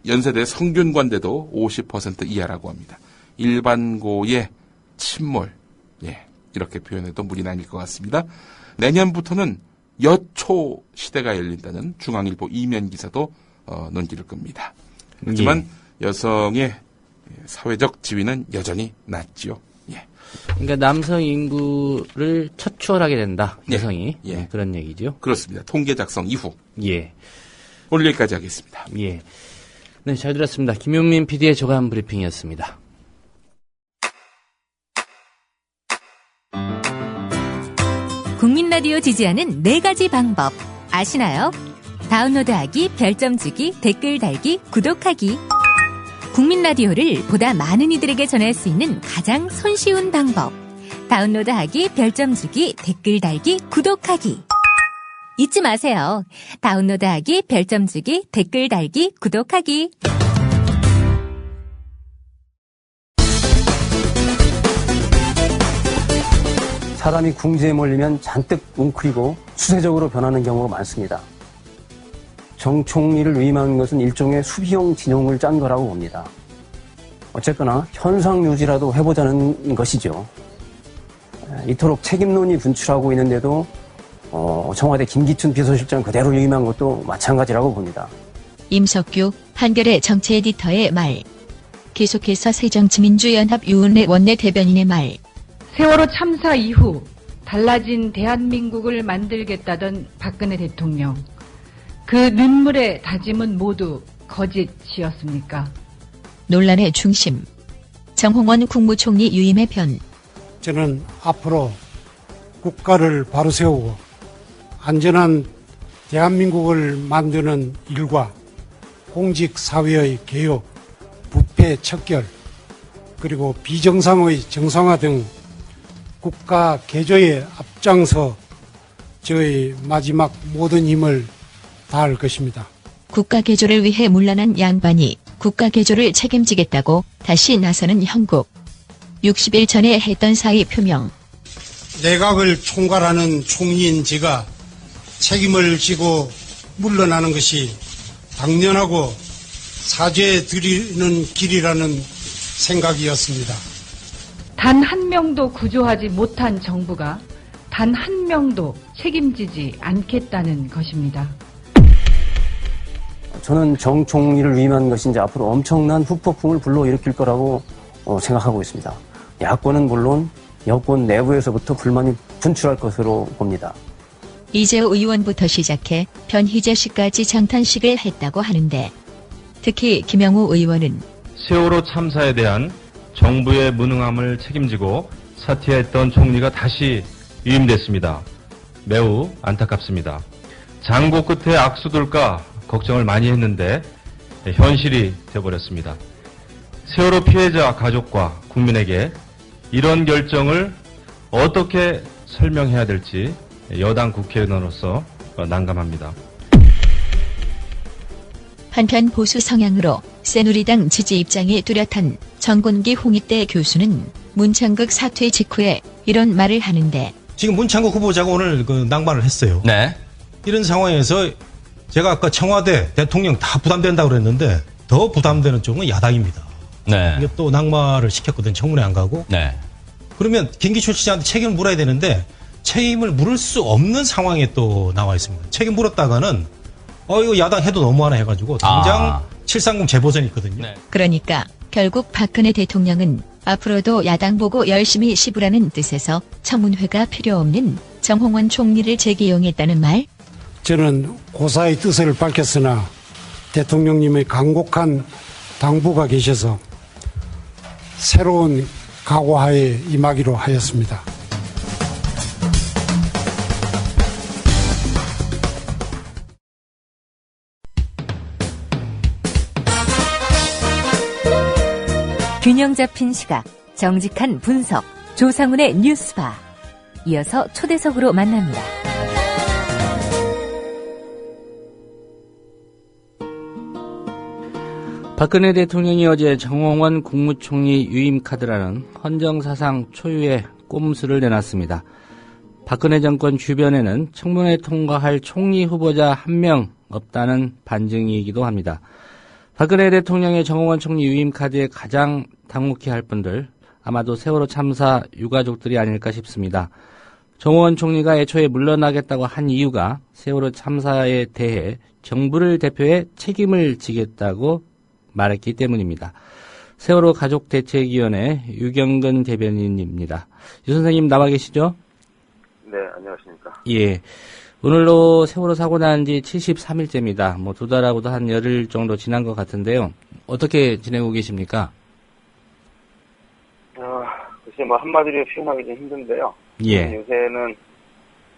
연세대 성균관대도 50% 이하라고 합니다. 일반고의 침몰, 예, 이렇게 표현해도 무리 아닐 것 같습니다. 내년부터는 여초 시대가 열린다는 중앙일보 이면 기사도 논기를 끕니다. 하지만 여성의 사회적 지위는 여전히 낮지요. 예. 그러니까 남성 인구를 첫추월하게 된다. 여성이. 예. 그런 얘기죠. 그렇습니다. 통계 작성 이후. 예. 오늘 여기까지 하겠습니다. 예. 네, 잘 들었습니다. 김용민 PD의 조간 브리핑이었습니다. 국민 라디오 지지하는 4가지 방법 아시나요? 다운로드하기, 별점 주기, 댓글 달기, 구독하기. 국민 라디오를 보다 많은 이들에게 전할 수 있는 가장 손쉬운 방법. 다운로드하기, 별점 주기, 댓글 달기, 구독하기. 잊지 마세요. 다운로드하기, 별점 주기, 댓글 달기, 구독하기. 사람이 궁지에 몰리면 잔뜩 웅크리고 추세적으로 변하는 경우가 많습니다. 정 총리를 위임하는 것은 일종의 수비형 진용을 짠 거라고 봅니다. 어쨌거나 현상 유지라도 해보자는 것이죠. 이토록 책임론이 분출하고 있는데도 청와대 김기춘 비서실장 그대로 위임한 것도 마찬가지라고 봅니다. 임석규 한겨레 정치 에디터의 말. 계속해서 새정치민주연합 유은혜 원내대변인의 말. 세월호 참사 이후 달라진 대한민국을 만들겠다던 박근혜 대통령. 그 눈물의 다짐은 모두 거짓이었습니까? 논란의 중심. 정홍원 국무총리 유임의 편. 저는 앞으로 국가를 바로 세우고 안전한 대한민국을 만드는 일과 공직사회의 개혁, 부패 척결, 그리고 비정상의 정상화 등 국가 개조에 앞장서 저의 마지막 모든 힘을 다할 것입니다. 국가 개조를 위해 문란한 양반이 국가 개조를 책임지겠다고 다시 나서는 형국. 60일 전에 했던 사의 표명. 내각을 총괄하는 총리인 제가 책임을 지고 물러나는 것이 당연하고 사죄드리는 길이라는 생각이었습니다. 단 한 명도 구조하지 못한 정부가 단 한 명도 책임지지 않겠다는 것입니다. 저는 정 총리를 위임한 것이 이제 앞으로 엄청난 후폭풍을 불러일으킬 거라고 생각하고 있습니다. 야권은 물론 여권 내부에서부터 불만이 분출할 것으로 봅니다. 이재호 의원부터 시작해 변희재 씨까지 장탄식을 했다고 하는데, 특히 김영우 의원은 세월호 참사에 대한 정부의 무능함을 책임지고 사퇴했던 총리가 다시 위임됐습니다. 매우 안타깝습니다. 장고 끝에 악수들까 걱정을 많이 했는데 현실이 되어버렸습니다. 세월호 피해자 가족과 국민에게 이런 결정을 어떻게 설명해야 될지 여당 국회의원으로서 난감합니다. 한편 보수 성향으로 새누리당 지지 입장이 뚜렷한 정곤기 홍익대 교수는 문창극 사퇴 직후에 이런 말을 하는데, 지금 문창극 후보자가 오늘 낭만을 했어요. 네. 이런 상황에서 제가 아까 청와대 대통령 다 부담된다고 그랬는데 더 부담되는 쪽은 야당입니다. 네. 이게 또 낙마를 시켰거든. 청문회 안 가고. 네. 그러면 김기춘 씨한테 책임을 물어야 되는데 책임을 물을 수 없는 상황에 또 나와 있습니다. 책임 물었다가는 이거 야당 해도 너무하나 해가지고 당장 730 재보선이 있거든요. 네. 그러니까 결국 박근혜 대통령은 앞으로도 야당 보고 열심히 씹으라는 뜻에서 청문회가 필요 없는 정홍원 총리를 재기용했다는 말? 저는 고사의 뜻을 밝혔으나 대통령님의 간곡한 당부가 계셔서 새로운 각오하에 임하기로 하였습니다. 균형 잡힌 시각, 정직한 분석, 조상훈의 뉴스바. 이어서 초대석으로 만납니다. 박근혜 대통령이 어제 정홍원 국무총리 유임 카드라는 헌정사상 초유의 꼼수를 내놨습니다. 박근혜 정권 주변에는 청문회 통과할 총리 후보자 한 명 없다는 반증이기도 합니다. 박근혜 대통령의 정홍원 총리 유임 카드에 가장 당혹해할 분들, 아마도 세월호 참사 유가족들이 아닐까 싶습니다. 정홍원 총리가 애초에 물러나겠다고 한 이유가 세월호 참사에 대해 정부를 대표해 책임을 지겠다고 말했기 때문입니다. 세월호 가족대책위원회 유경근 대변인입니다. 유 선생님 나와 계시죠? 네, 안녕하십니까. 예. 오늘로 세월호 사고 난 지 73일째입니다. 뭐 2달하고도 한 열흘 정도 지난 것 같은데요. 어떻게 지내고 계십니까? 글쎄 뭐 한마디로 표현하기 좀 힘든데요. 예. 요새는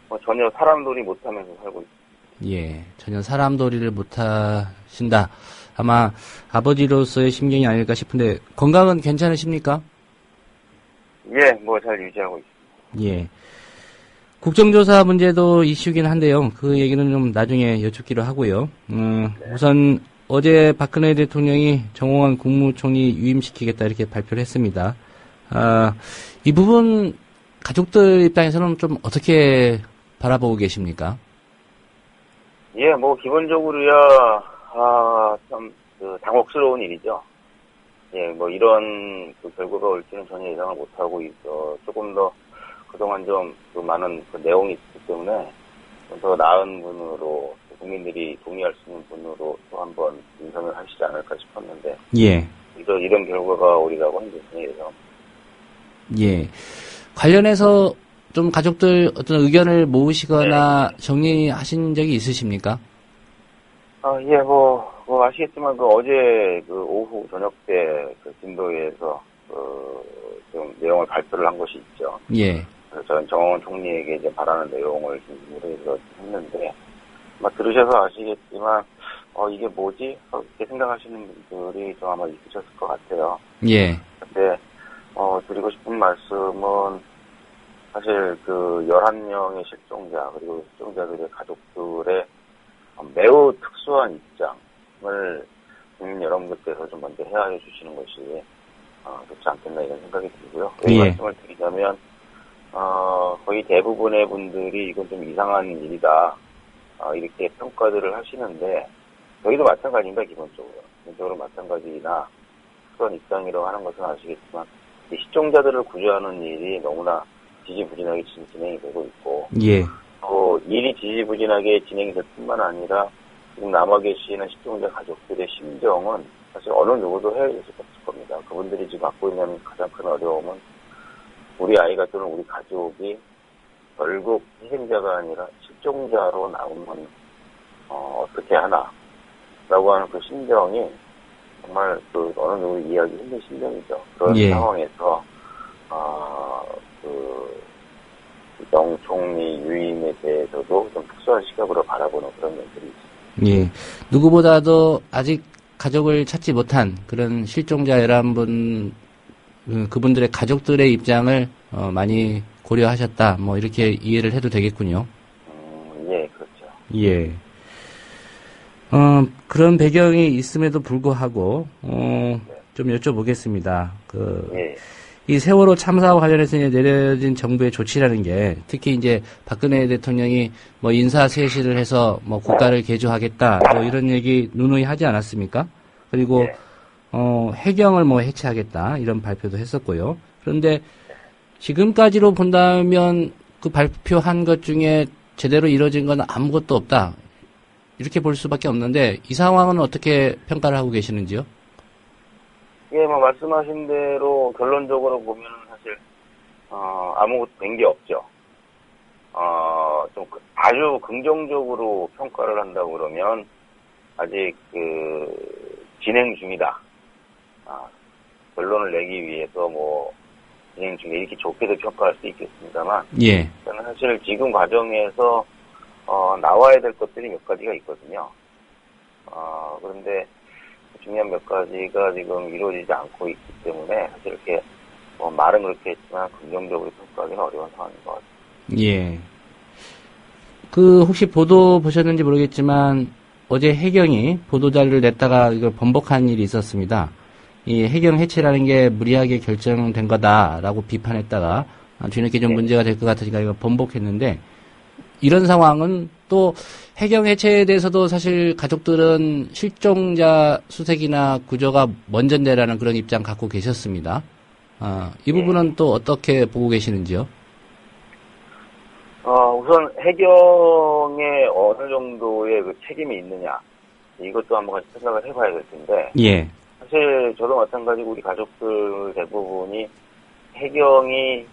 뭐 전혀 사람놀이 못하면서 살고 있습니다. 예. 전혀 사람놀이를 못하신다. 아마 아버지로서의 심경이 아닐까 싶은데 건강은 괜찮으십니까? 예, 뭐 잘 유지하고 있습니다. 예. 국정조사 문제도 이슈긴 한데요. 그 얘기는 좀 나중에 여쭙기로 하고요. 우선 어제 박근혜 대통령이 정홍원 국무총리 유임시키겠다 이렇게 발표를 했습니다. 이 부분 가족들 입장에서는 좀 어떻게 바라보고 계십니까? 예, 뭐 기본적으로야 참 당혹스러운 일이죠. 예, 뭐 이런 결과가 올지는 전혀 예상을 못하고 있어 조금 더 그동안 좀 많은 내용이 있기 때문에 좀 더 나은 분으로 국민들이 동의할 수 있는 분으로 또 한번 인선을 하시지 않을까 싶었는데 예. 이런 결과가 오리라고 하는 게 전혀 예상합니다. 예. 관련해서 좀 가족들 어떤 의견을 모으시거나 정리하신 적이 있으십니까? 예, 뭐 아시겠지만 어제 오후 저녁 때 진도에서 좀 내용을 발표를 한 것이 있죠. 예. 그래서 저는 정홍원 총리에게 이제 바라는 내용을 중심으로 해서 했는데, 들으셔서 아시겠지만, 이게 뭐지? 이렇게 생각하시는 분들이 좀 아마 있으셨을 것 같아요. 예. 근데, 드리고 싶은 말씀은, 사실 11명의 실종자, 그리고 실종자들의 가족들의 매우 특수한 입장을 국민 여러분들께서 좀 먼저 헤아려 주시는 것이, 좋지 않겠나 이런 생각이 들고요. 이 말씀을 드리자면, 거의 대부분의 분들이 이건 좀 이상한 일이다. 이렇게 평가들을 하시는데, 저희도 마찬가지입니다, 기본적으로. 기본적으로 마찬가지나 그런 입장이라고 하는 것은 아시겠지만, 이 시종자들을 구조하는 일이 너무나 지지부진하게 진행이 되고 있고, 예. 또 일이 지지부진하게 진행이 될 뿐만 아니라, 지금 남아 계시는 시종자 가족들의 심정은 사실 어느 누구도 헤아릴 수가 없을 겁니다. 그분들이 지금 갖고 있는 가장 큰 어려움은 우리 아이가 또는 우리 가족이 결국 희생자가 아니라 실종자로 나오면 어떻게 하나라고 하는 그 심정이 정말 어느 누구 이해하기 힘든 심정이죠. 그런 상황에서 정 총리 유임에 대해서도 좀 특수한 시각으로 바라보는 그런 면들이 있습니다. 예, 누구보다도 아직 가족을 찾지 못한 그런 실종자 11분, 그분들의 가족들의 입장을 많이 고려하셨다. 뭐 이렇게 이해를 해도 되겠군요. 예, 그렇죠. 예. 그런 배경이 있음에도 불구하고 좀 여쭤보겠습니다. 이 세월호 참사와 관련해서 이제 내려진 정부의 조치라는 게 특히 이제 박근혜 대통령이 뭐 인사 쇄신을 해서 뭐 국가를 개조하겠다 뭐 이런 얘기 누누이 하지 않았습니까? 그리고 해경을 뭐 해체하겠다 이런 발표도 했었고요. 그런데 지금까지로 본다면 그 발표한 것 중에 제대로 이루어진 건 아무것도 없다. 이렇게 볼 수밖에 없는데 이 상황은 어떻게 평가를 하고 계시는지요? 예, 뭐 말씀하신 대로 결론적으로 보면은 사실 아무것도 된 게 없죠. 좀 아주 긍정적으로 평가를 한다고 그러면 아직 진행 중이다. 결론을 내기 위해서 뭐 진행 중에 이렇게 좋게도 평가할 수 있겠습니다만, 예. 저는 사실 지금 과정에서 나와야 될 것들이 몇 가지가 있거든요. 그런데 중요한 몇 가지가 지금 이루어지지 않고 있기 때문에 사실 이렇게 말은 그렇게 했지만 긍정적으로 평가하기는 어려운 상황인 것 같아요. 예. 혹시 보도 보셨는지 모르겠지만 어제 해경이 보도자료를 냈다가 이걸 번복한 일이 있었습니다. 이 해경 해체라는 게 무리하게 결정된 거다라고 비판했다가 뒤늦게 좀 문제가 될 것 같으니까 이거 번복했는데, 이런 상황은 또 해경 해체에 대해서도 사실 가족들은 실종자 수색이나 구조가 먼저인데라는 그런 입장 갖고 계셨습니다. 이 부분은 또 어떻게 보고 계시는지요? 우선 해경에 어느 정도의 그 책임이 있느냐, 이것도 한번 같이 생각을 해봐야 될 텐데, 예. 사실 저도 마찬가지고 우리 가족들 대부분이 해경이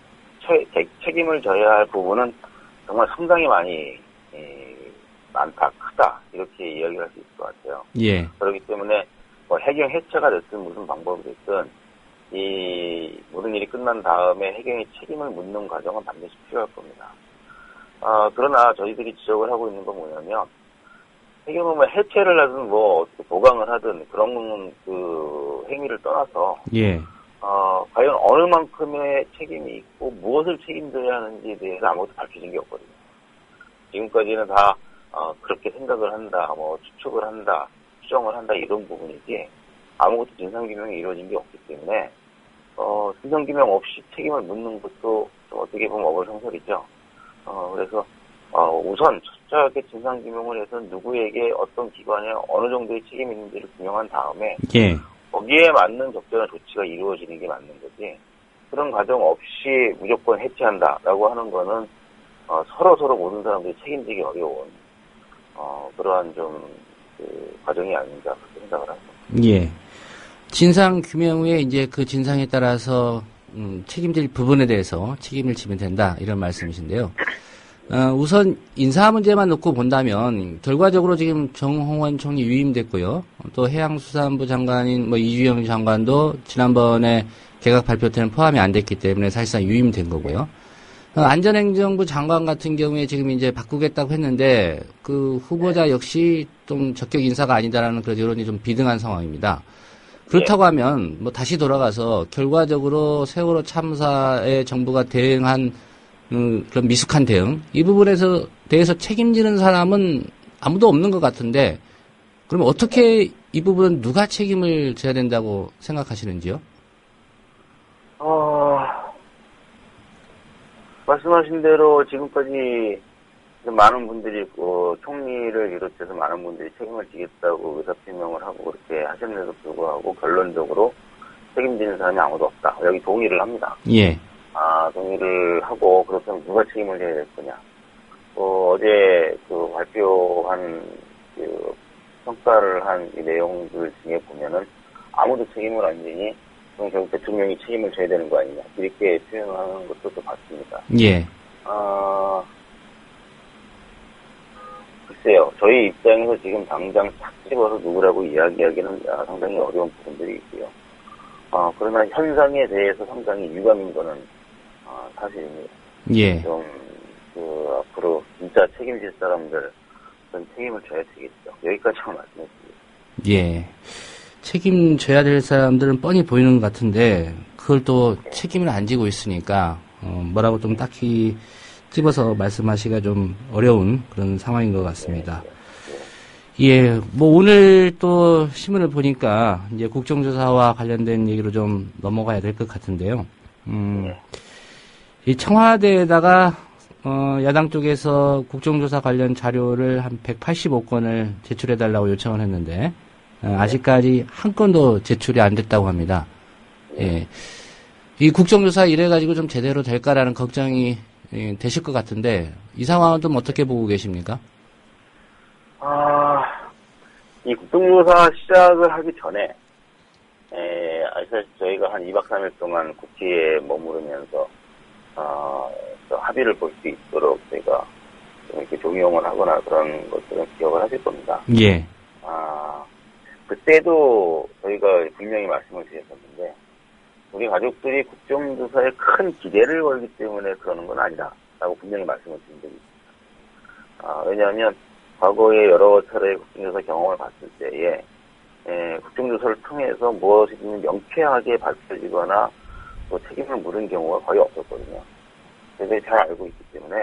책임을 져야 할 부분은 정말 상당히 많다, 크다, 이렇게 이야기를 할 수 있을 것 같아요. 예. 그렇기 때문에 뭐 해경 해체가 됐든 무슨 방법이 됐든 이 모든 일이 끝난 다음에 해경이 책임을 묻는 과정은 반드시 필요할 겁니다. 그러나 저희들이 지적을 하고 있는 건 뭐냐면, 해경은 뭐 해체를 하든 뭐 보강을 하든 그런 그 행위를 떠나서, 예. 과연 어느 만큼의 책임이 있고 무엇을 책임져야 하는지에 대해서 아무것도 밝혀진 게 없거든요. 지금까지는 다 그렇게 생각을 한다, 뭐 추측을 한다, 추정을 한다, 이런 부분이지 아무것도 진상규명이 이루어진 게 없기 때문에 진상규명 없이 책임을 묻는 것도 좀 어떻게 보면 어불성설이죠. 그래서 우선 철저하게 진상규명을 해서 누구에게 어떤 기관에 어느 정도의 책임이 있는지를 규명한 다음에, 예. 거기에 맞는 적절한 조치가 이루어지는 게 맞는 거지, 그런 과정 없이 무조건 해체한다라고 하는 거는 서로 모든 사람들이 책임지기 어려운 그러한 좀 과정이 아닌가 그렇게 생각을 합니다. 예. 진상 규명 후에 이제 그 진상에 따라서 책임질 부분에 대해서 책임을 지면 된다, 이런 말씀이신데요. 우선 인사 문제만 놓고 본다면 결과적으로 지금 정홍원 총리 유임됐고요. 또 해양수산부 장관인 뭐 이주영 장관도 지난번에 개각 발표 때는 포함이 안 됐기 때문에 사실상 유임된 거고요. 안전행정부 장관 같은 경우에 지금 이제 바꾸겠다고 했는데 그 후보자 역시 좀 적격 인사가 아니다라는 그런 여론이 좀 비등한 상황입니다. 그렇다고 하면 뭐 다시 돌아가서 결과적으로 세월호 참사에 정부가 대응한 그런 미숙한 대응, 이 부분에서 대해서 책임지는 사람은 아무도 없는 것 같은데, 그럼 어떻게 이 부분은 누가 책임을 져야 된다고 생각하시는지요? 말씀하신 대로 지금까지 많은 분들이 총리를 비롯해서 많은 분들이 책임을 지겠다고 의사표명을 하고 그렇게 하셨는데도 불구하고 결론적으로 책임지는 사람이 아무도 없다, 여기 동의를 합니다. 예. 동의를 하고, 그렇다면 누가 책임을 져야 될 거냐. 어제 발표한 평가를 한 이 내용들 중에 보면은 아무도 책임을 안 지니 그럼 결국 대통령이 책임을 져야 되는 거 아니냐, 이렇게 표현하는 것도 또 봤습니다. 예. 글쎄요, 저희 입장에서 지금 당장 탁 집어서 누구라고 이야기하기는 상당히 어려운 부분들이 있고요. 그러나 현상에 대해서 상당히 유감인 거는 사실입니다. 예. 좀 앞으로 진짜 책임질 사람들 그런 책임을 져야 되겠죠. 여기까지만 말씀드립니다. 예. 책임져야 될 사람들은 뻔히 보이는 것 같은데 그걸 또 책임을 안 지고 있으니까 뭐라고 좀 딱히 집어서 말씀하시기가 좀 어려운 그런 상황인 것 같습니다. 예, 뭐 오늘 또 신문을 보니까 이제 국정조사와 관련된 얘기로 좀 넘어가야 될 것 같은데요. 이 청와대에다가 야당 쪽에서 국정조사 관련 자료를 한 185건을 제출해달라고 요청을 했는데 아직까지 한 건도 제출이 안 됐다고 합니다. 예, 이 국정조사 이래가지고 좀 제대로 될까라는 걱정이 되실 것 같은데 이 상황은 좀 어떻게 보고 계십니까? 이 국정조사 시작을 하기 전에, 사실 저희가 한 2박 3일 동안 국회에 머무르면서, 합의를 볼 수 있도록 저희가 좀 이렇게 종용을 하거나 그런 것들은 기억을 하실 겁니다. 예. 그때도 저희가 분명히 말씀을 드렸었는데, 우리 가족들이 국정조사에 큰 기대를 걸기 때문에 그러는 건 아니다라고 분명히 말씀을 드린 적이 있습니다. 왜냐하면 과거에 여러 차례 국정조사 경험을 봤을 때에 국정조사를 통해서 무엇이든 명쾌하게 밝혀지거나 또 책임을 물은 경우가 거의 없었거든요. 저희들이 잘 알고 있기 때문에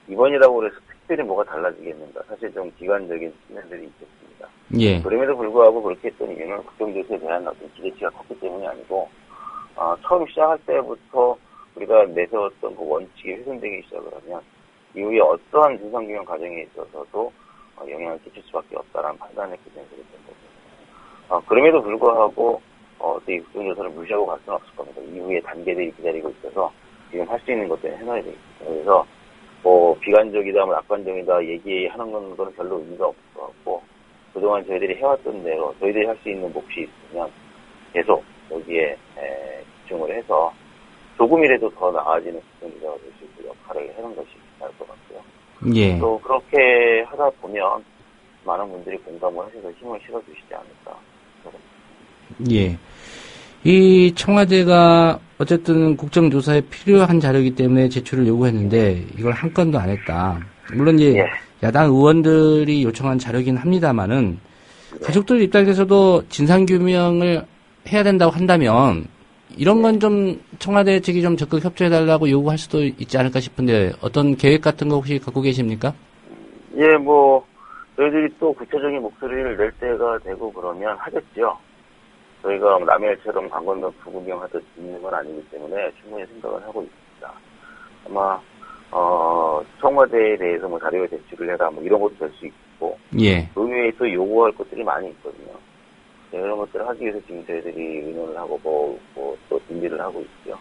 이번이라고 해서 특별히 뭐가 달라지겠는가, 사실 좀 기관적인 측면들이 있겠습니다. 예. 그럼에도 불구하고 그렇게 했던 이유는 국정조사에 대한 어떤 기대치가 컸기 때문이 아니고, 처음 시작할 때부터 우리가 내세웠던 그 원칙이 훼손되기 시작을 하면 이후에 어떠한 진상규명 과정에 있어서도 영향을 끼칠 수밖에 없다라는 판단했기 때문에 그랬던 거죠. 그럼에도 불구하고 이 국정조사를 무시하고 갈 수는 없을 겁니다. 이후에 단계들이 기다리고 있어서 지금 할 수 있는 것들은 해놔야 되겠습니다. 그래서 비관적이다, 낙관적이다 얘기하는 건 별로 의미가 없을 것 같고, 그동안 저희들이 해왔던 대로 저희들이 할 수 있는 몫이 있으면 계속 여기에 집중을 해서 조금이라도 더 나아지는 국정조사가 될 수 있는 역할을 해놓은 것이 나을 것 같고요. 예. 또 그렇게 하다 보면 많은 분들이 공감을 하셔서 힘을 실어주시지 않을까. 예. 이 청와대가 어쨌든 국정조사에 필요한 자료이기 때문에 제출을 요구했는데 이걸 한 건도 안 했다. 물론 이제 예. 야당 의원들이 요청한 자료긴 합니다만은 가족들 입장에서도 진상규명을 해야 된다고 한다면 이런 건 좀 청와대 측이 좀 적극 협조해달라고 요구할 수도 있지 않을까 싶은데 어떤 계획 같은 거 혹시 갖고 계십니까? 예, 저희들이 또 구체적인 목소리를 낼 때가 되고 그러면 하겠죠. 저희가 남해일처럼 강건도 부구경하듯 있는 건 아니기 때문에 충분히 생각을 하고 있습니다. 아마 청와대에 대해서 자료 제출을 해라 이런 것도 될 수 있고, 예. 그 외에 또 요구할 것들이 많이 있거든요. 이런 것들을 하기 위해서 지금 저희들이 의논을 하고 또 준비를 하고 있고요.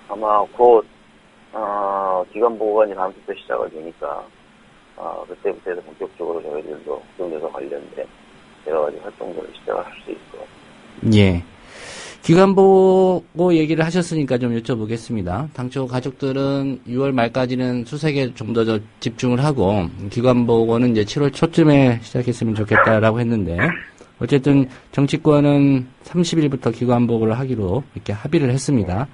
아마 곧 기관 보고가 이제 다음 주부터 시작을 되니까 그때부터 해서 본격적으로 저희들도 국정조사 관련된 여러 가지 활동들을 시작을 할 수 있을 것 같습니다. 예. 기관 보고 얘기를 하셨으니까 좀 여쭤보겠습니다. 당초 가족들은 6월 말까지는 수색에 좀 더 집중을 하고 기관 보고는 이제 7월 초쯤에 시작했으면 좋겠다라고 했는데 어쨌든 정치권은 30일부터 기관 보고를 하기로 이렇게 합의를 했습니다.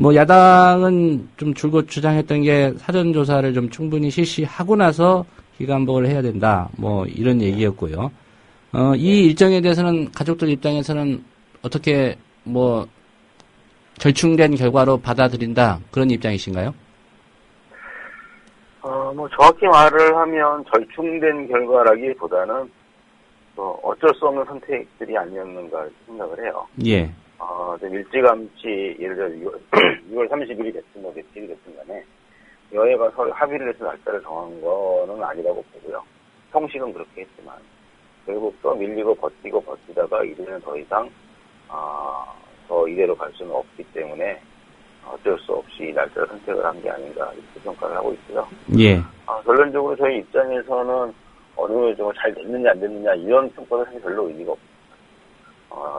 야당은 좀 줄곧 주장했던 게 사전 조사를 좀 충분히 실시하고 나서 기관 보고를 해야 된다. 이런 얘기였고요. 이 일정에 대해서는 가족들 입장에서는 어떻게 절충된 결과로 받아들인다 그런 입장이신가요? 정확히 말을 하면 절충된 결과라기보다는 어쩔 수 없는 선택들이 아니었는가 생각을 해요. 예. 좀 일찌감치 예를 들어 6월 30일이 됐든 며칠이 됐든 간에 여야가 서로 합의를 해서 날짜를 정한 거는 아니라고 보고요. 형식은 그렇게 했지만 결국 또 밀리고 버티다가 이제는 더 이상 더 이대로 갈 수는 없기 때문에 어쩔 수 없이 날짜를 선택을 한 게 아닌가 이렇게 평가를 하고 있고요. 예. 결론적으로 저희 입장에서는 어느 정도 잘 됐느냐 안 됐느냐 이런 평가는 사실 별로 의미가 없습니다.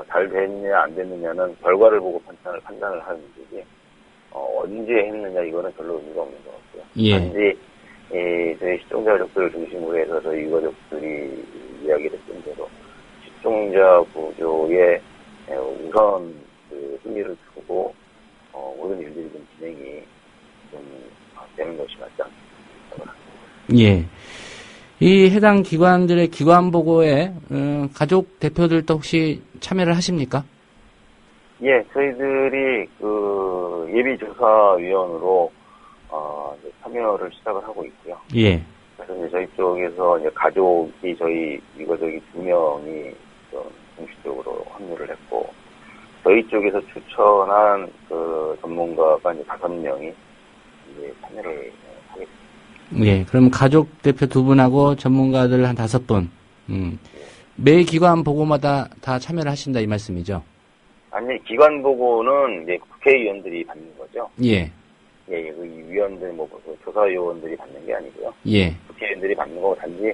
잘 됐느냐 안 됐느냐는 결과를 보고 판단을 하는 문제지 언제 했느냐 이거는 별로 의미가 없는 것 같고요. 예. 단지 저희 시청자 가족들을 중심으로 해서 저희 유가족들이 이야기를 했던 대로 시청자 구조에 우선 흥미를 두고 모든 일들이 좀 진행이 좀 되는 것이 맞지 않습니까? 예. 이 해당 기관들의 기관 보고에 가족 대표들도 혹시 참여를 하십니까? 예, 저희들이 예비조사위원으로 참여를 시작을 하고 있고요. 예. 그래서 이제 저희 쪽에서 이제 가족이 저희 유가족이 2명이 공식적으로 합류를 했고, 저희 쪽에서 추천한 전문가가 이제 5명이 이제 참여를 하겠습니다. 예, 그럼 가족 대표 2분하고 전문가들 한 5분. 매 기관 보고마다 다 참여를 하신다 이 말씀이죠? 아니, 기관 보고는 이제 국회의원들이 받는 거죠. 예. 예, 그 위원들, 조사위원들이 받는 게 아니고요. 예. 국회의원들이 받는 거고, 단지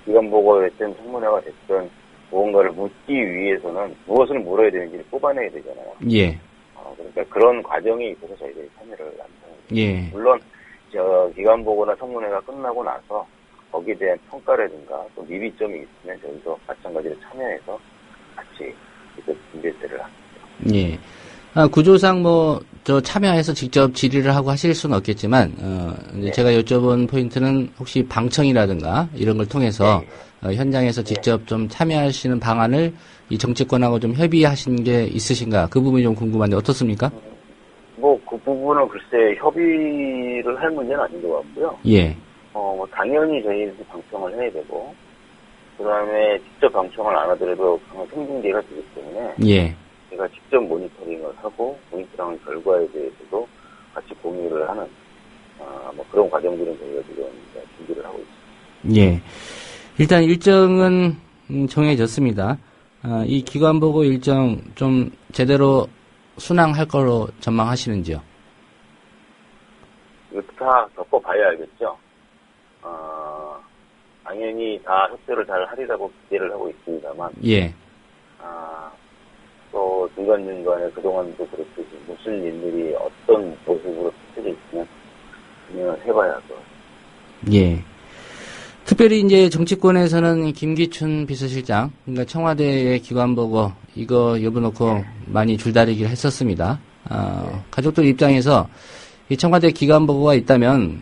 기관 보고가 됐든 청문회가 됐든 무언가를 묻기 위해서는 무엇을 물어야 되는지를 뽑아내야 되잖아요. 예. 그러니까 그런 과정에 있어서 저희들이 참여를 합니다. 예. 물론 기관 보고나 청문회가 끝나고 나서 거기에 대한 평가라든가 또 미비점이 있으면 저희도 마찬가지로 참여해서 같이 준비를 합니다. 예. 구조상 참여해서 직접 질의를 하고 하실 수는 없겠지만, 이제 제가 여쭤본 포인트는 혹시 방청이라든가 이런 걸 통해서 현장에서 직접 좀 참여하시는 방안을 이 정치권하고 좀 협의하신 게 있으신가? 그 부분이 좀 궁금한데 어떻습니까? 그 부분은 글쎄 협의를 할 문제는 아닌 것 같고요. 예. 당연히 저희도 방청을 해야 되고, 그 다음에 직접 방청을 안 하더라도 강한 생중계가 되기 때문에, 예. 제가 직접 모니터링을 하고, 모니터링 결과에 대해서도 같이 공유를 하는, 그런 과정들은 저희가 지금 준비를 하고 있습니다. 예. 일단 일정은 정해졌습니다. 이 기관 보고 일정 좀 제대로 순항할 거로 전망하시는지요? 이거 다 겪어봐야 알겠죠. 당연히 다 협조를 잘 하리라고 기대를 하고 있습니다만, 예. 또 중간중간에 그동안도 그렇듯이 무슨 일들이 어떤 모습으로 펼쳐져 있으면 그냥 해봐야 할 것 같습니다. 예. 특별히 이제 정치권에서는 김기춘 비서실장, 그러니까 청와대의 기관 보고 이거 여부놓고 많이 줄다리기를 했었습니다. 가족들 입장에서 이 청와대 기관 보고가 있다면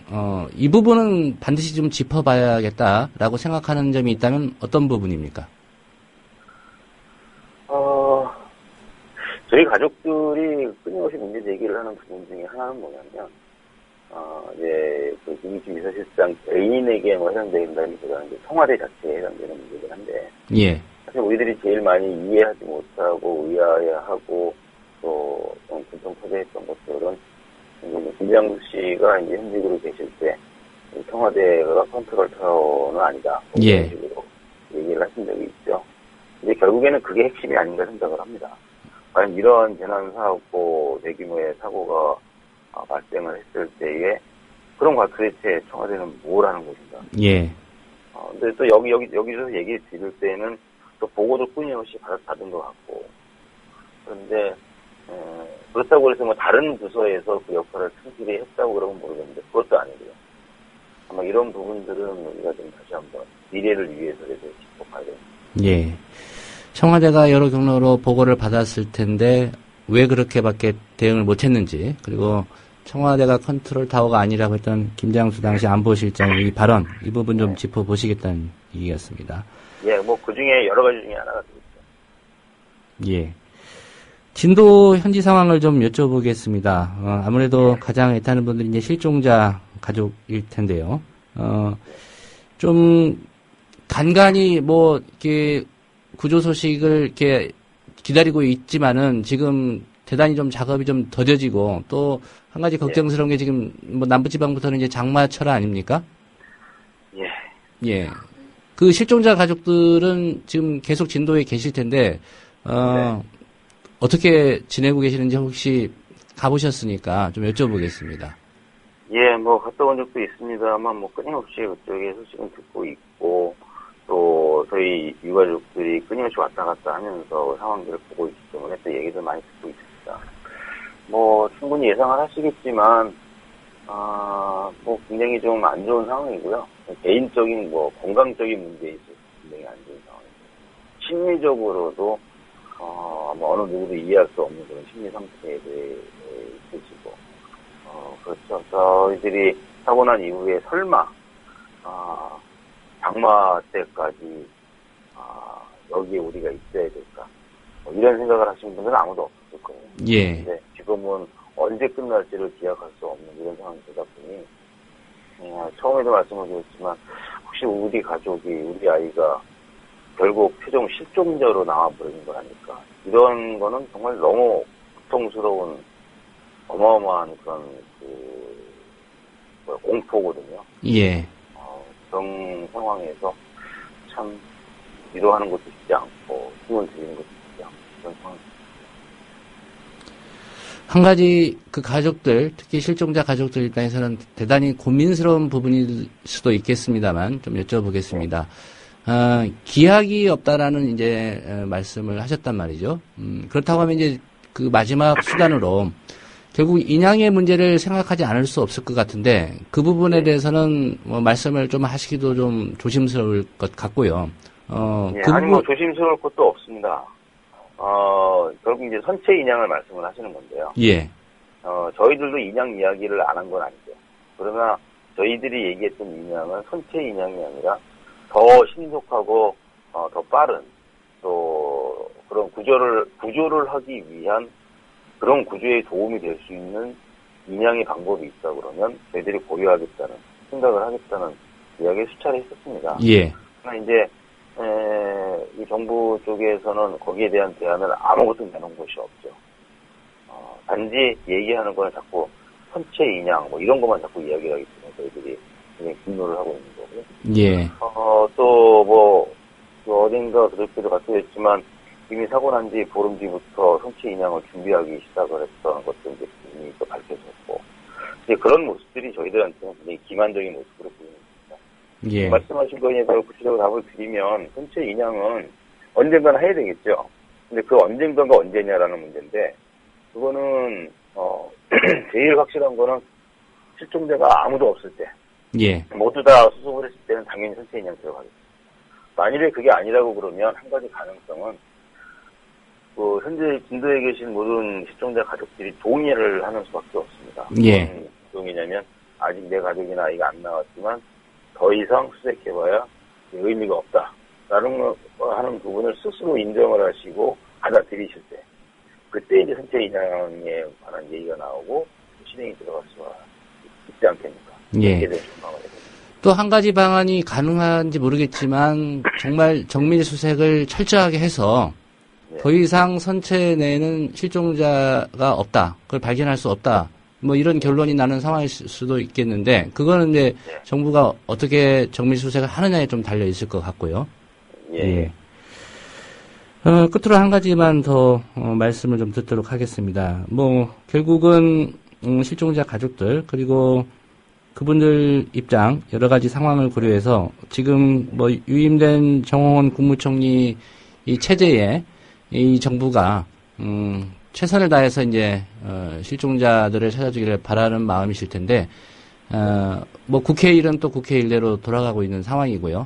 이 부분은 반드시 좀 짚어봐야겠다라고 생각하는 점이 있다면 어떤 부분입니까? 저희 가족들이 끊임없이 문제 제기를 하는 부분 중에 하나는 뭐냐면, 이제, 김기춘 비서실장 개인에게 해당된다기보다는 청와대 자체에 해당되는 문제긴 한데, 예. 사실 우리들이 제일 많이 이해하지 못하고 의아해하고 또 좀 군통토대했던 것들은 김장수 씨가 이제 현직으로 계실 때 청와대가 컨트롤 타워는 아니다. 예. 그런 식으로 얘기를 하신 적이 있죠. 근데 결국에는 그게 핵심이 아닌가 생각을 합니다. 과연 이런 재난사고, 대규모의 사고가 발생을 했을 때에 그런 거 도대체 청와대는 뭘 하는 곳인가? 예. 근데 또 여기서 얘기 드릴 때는 또 보고도 끊임없이 받은 것 같고. 그런데, 그렇다고 해서 다른 부서에서 그 역할을 충실히 했다고 그러면 모르겠는데, 그것도 아니고요. 아마 이런 부분들은 우리가 좀 다시 한번 미래를 위해서라도 짚어봐야 됩니다. 예. 청와대가 여러 경로로 보고를 받았을 텐데 왜 그렇게밖에 대응을 못했는지, 그리고 청와대가 컨트롤 타워가 아니라고 했던 김장수 당시 안보실장의 이 발언, 이 부분 좀 짚어보시겠다는 얘기였습니다. 예, 그 중에 여러 가지 중에 하나가 되겠죠. 예. 진도 현지 상황을 좀 여쭤보겠습니다. 아무래도 가장 애타는 분들이 이제 실종자 가족일 텐데요. 좀 간간히 이렇게 구조 소식을 이렇게 기다리고 있지만은 지금 대단히 좀 작업이 좀 더뎌지고, 또 한 가지 걱정스러운 게 지금 남부지방부터는 이제 장마철 아닙니까? 예. 예. 그 실종자 가족들은 지금 계속 진도에 계실 텐데, 어떻게 지내고 계시는지 혹시 가보셨으니까 좀 여쭤보겠습니다. 예, 갔다 온 적도 있습니다만, 끊임없이 그쪽에 소식은 듣고 있고, 또 저희 유가족들이 끊임없이 왔다 갔다 하면서 상황들을 보고 있기 때문에 또 얘기도 많이 듣고 있습니다. 충분히 예상을 하시겠지만, 굉장히 좀 안 좋은 상황이고요. 개인적인 건강적인 문제에 있어서 굉장히 안 좋은 상황이고, 심리적으로도 아마 어느 누구도 이해할 수 없는 그런 심리 상태에 있으시고, 그렇죠. 저희들이 사고 난 이후에 설마 장마 때까지 여기에 우리가 있어야 될까, 이런 생각을 하시는 분들은 아무도 없을 거예요. 예. 근데 지금은 언제 끝날지를 기약할 수 없는 이런 상황이 되다 보니, 처음에도 말씀을 드렸지만 혹시 우리 가족이, 우리 아이가 결국 최종 실종자로 나와버리는 거라니까, 이런 거는 정말 너무 고통스러운 어마어마한 그런 공포거든요. 예. 그런 상황에서 참 위로하는 것도 쉽지 않고 힘을 드리는 것도 쉽지 않고 그런 상황입니다. 한 가지 그 가족들, 특히 실종자 가족들 입장에서는 대단히 고민스러운 부분일 수도 있겠습니다만 좀 여쭤보겠습니다. 기약이 없다라는 이제 말씀을 하셨단 말이죠. 그렇다고 하면 이제 그 마지막 수단으로 결국 인양의 문제를 생각하지 않을 수 없을 것 같은데 그 부분에 대해서는 뭐 말씀을 좀 하시기도 좀 조심스러울 것 같고요. 아니 뭐 조심스러울 것도 없습니다. 결국 이제 선체 인양을 말씀을 하시는 건데요. 예. 저희들도 인양 이야기를 안 한 건 아니죠. 그러나 저희들이 얘기했던 인양은 선체 인양이 아니라 더 신속하고 더 빠른 또 그런 구조를 하기 위한 그런 구조에 도움이 될 수 있는 인양의 방법이 있다 그러면 저희들이 고려하겠다는 생각을 하겠다는 이야기를 수차례 했었습니다. 예. 그러나 이제 이 정부 쪽에서는 거기에 대한 대안을 아무것도 내놓은 것이 없죠. 단지 얘기하는 거는 자꾸 선체 인양 뭐 이런 것만 자꾸 이야기를 하기 때문에 저희들이 굉장히 분노를 하고 있는 거고요. 예. 또 뭐 어딘가 그들께도 갖고 있지만 이미 사고 난 지 보름 뒤부터 선체 인양을 준비하기 시작을 했던 것도 이제 이미 또 밝혀졌고 이제 그런 모습들이 저희들한테는 굉장히 기만적인 모습으로 보입니다. 예. 말씀하신 거에 대해서 구체적으로 답을 드리면 선체 인양은 언젠가는 해야 되겠죠. 근데 그 언젠가가 언제냐라는 문제인데 그거는 제일 확실한 거는 실종자가 아무도 없을 때 예. 모두 다 수습을 했을 때는 당연히 선체 인양 들어가겠죠. 만일에 그게 아니라고 그러면 한 가지 가능성은 현재 진도에 계신 모든 실종자 가족들이 동의를 하는 수밖에 없습니다. 예. 무슨 동의냐면 아직 내 가족이나 아이가 안 나왔지만 더 이상 수색해봐야 의미가 없다라는 하는 부분을 스스로 인정을 하시고 받아들이실 때 그때 이제 선체 인양에 관한 얘기가 나오고 실행이 들어갈 수가 있지 않겠습니까? 예. 또 한 가지 방안이 가능한지 모르겠지만 정말 정밀 수색을 철저하게 해서 더 이상 선체 내에는 실종자가 없다. 그걸 발견할 수 없다. 뭐 이런 결론이 나는 상황일 수도 있겠는데 그거는 이제 정부가 어떻게 정밀 수색을 하느냐에 좀 달려 있을 것 같고요. 예. 끝으로 한 가지만 더 말씀을 좀 듣도록 하겠습니다. 뭐 결국은 실종자 가족들 그리고 그분들 입장 여러 가지 상황을 고려해서 지금 뭐 유임된 정홍원 국무총리 이 체제에 이 정부가 최선을 다해서 이제 실종자들을 찾아주기를 바라는 마음이실 텐데 뭐 국회 일은 또 국회 일대로 돌아가고 있는 상황이고요.